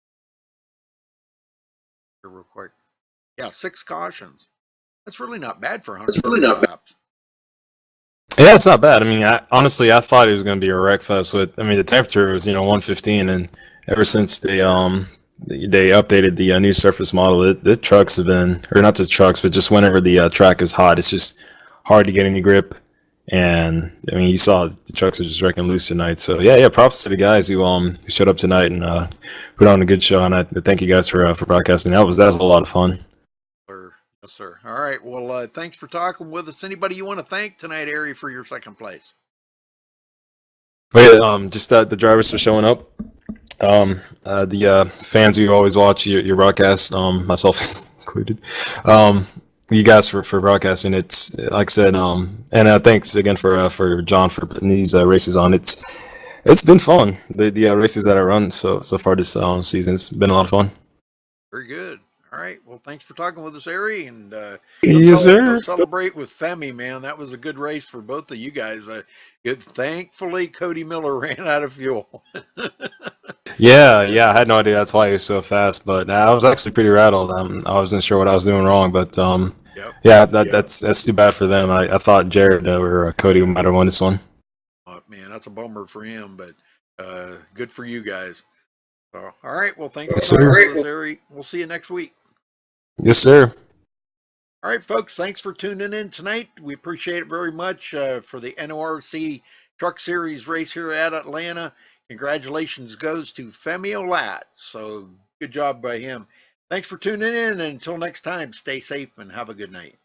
Here real quick. Yeah, 6 cautions. That's really not bad for 100 laps. Yeah, it's not bad. I mean, honestly, I thought it was going to be a wreck fest. The temperature was 115, and ever since they updated the new surface model, the trucks have been, or not the trucks, but just whenever the track is hot, it's just hard to get any grip. And I mean, you saw the trucks are just wrecking loose tonight. So yeah, props to the guys who showed up tonight and put on a good show. And I thank you guys for broadcasting. That was a lot of fun. Yes, sir. All right. Well, thanks for talking with us. Anybody you want to thank tonight, Ari, for your second place? Just the drivers for showing up. The fans who always watch your broadcast, myself included. You guys for broadcasting. It's like I said, and thanks again for John for putting these races on. It's been fun. The races that I run so far this season, it's been a lot of fun. Very good. All right. Well, thanks for talking with us, Ari, and Yes, sir. celebrate with Femi, man. That was a good race for both of you guys. Thankfully, Cody Miller ran out of fuel. Yeah, I had no idea that's why he was so fast, but I was actually pretty rattled. I wasn't sure what I was doing wrong, but Yep. yeah, that's too bad for them. I thought Jared or Cody might have won this one. Oh, man, that's a bummer for him, but good for you guys. So, all right. Well, thanks Yes, for talking sir. with us, Ari. We'll see you next week. Yes, sir. All right, folks, thanks for tuning in tonight. We appreciate it very much for the NORC Truck Series race here at Atlanta. Congratulations goes to Femi Olat. So good job by him. Thanks for tuning in. And until next time, stay safe and have a good night.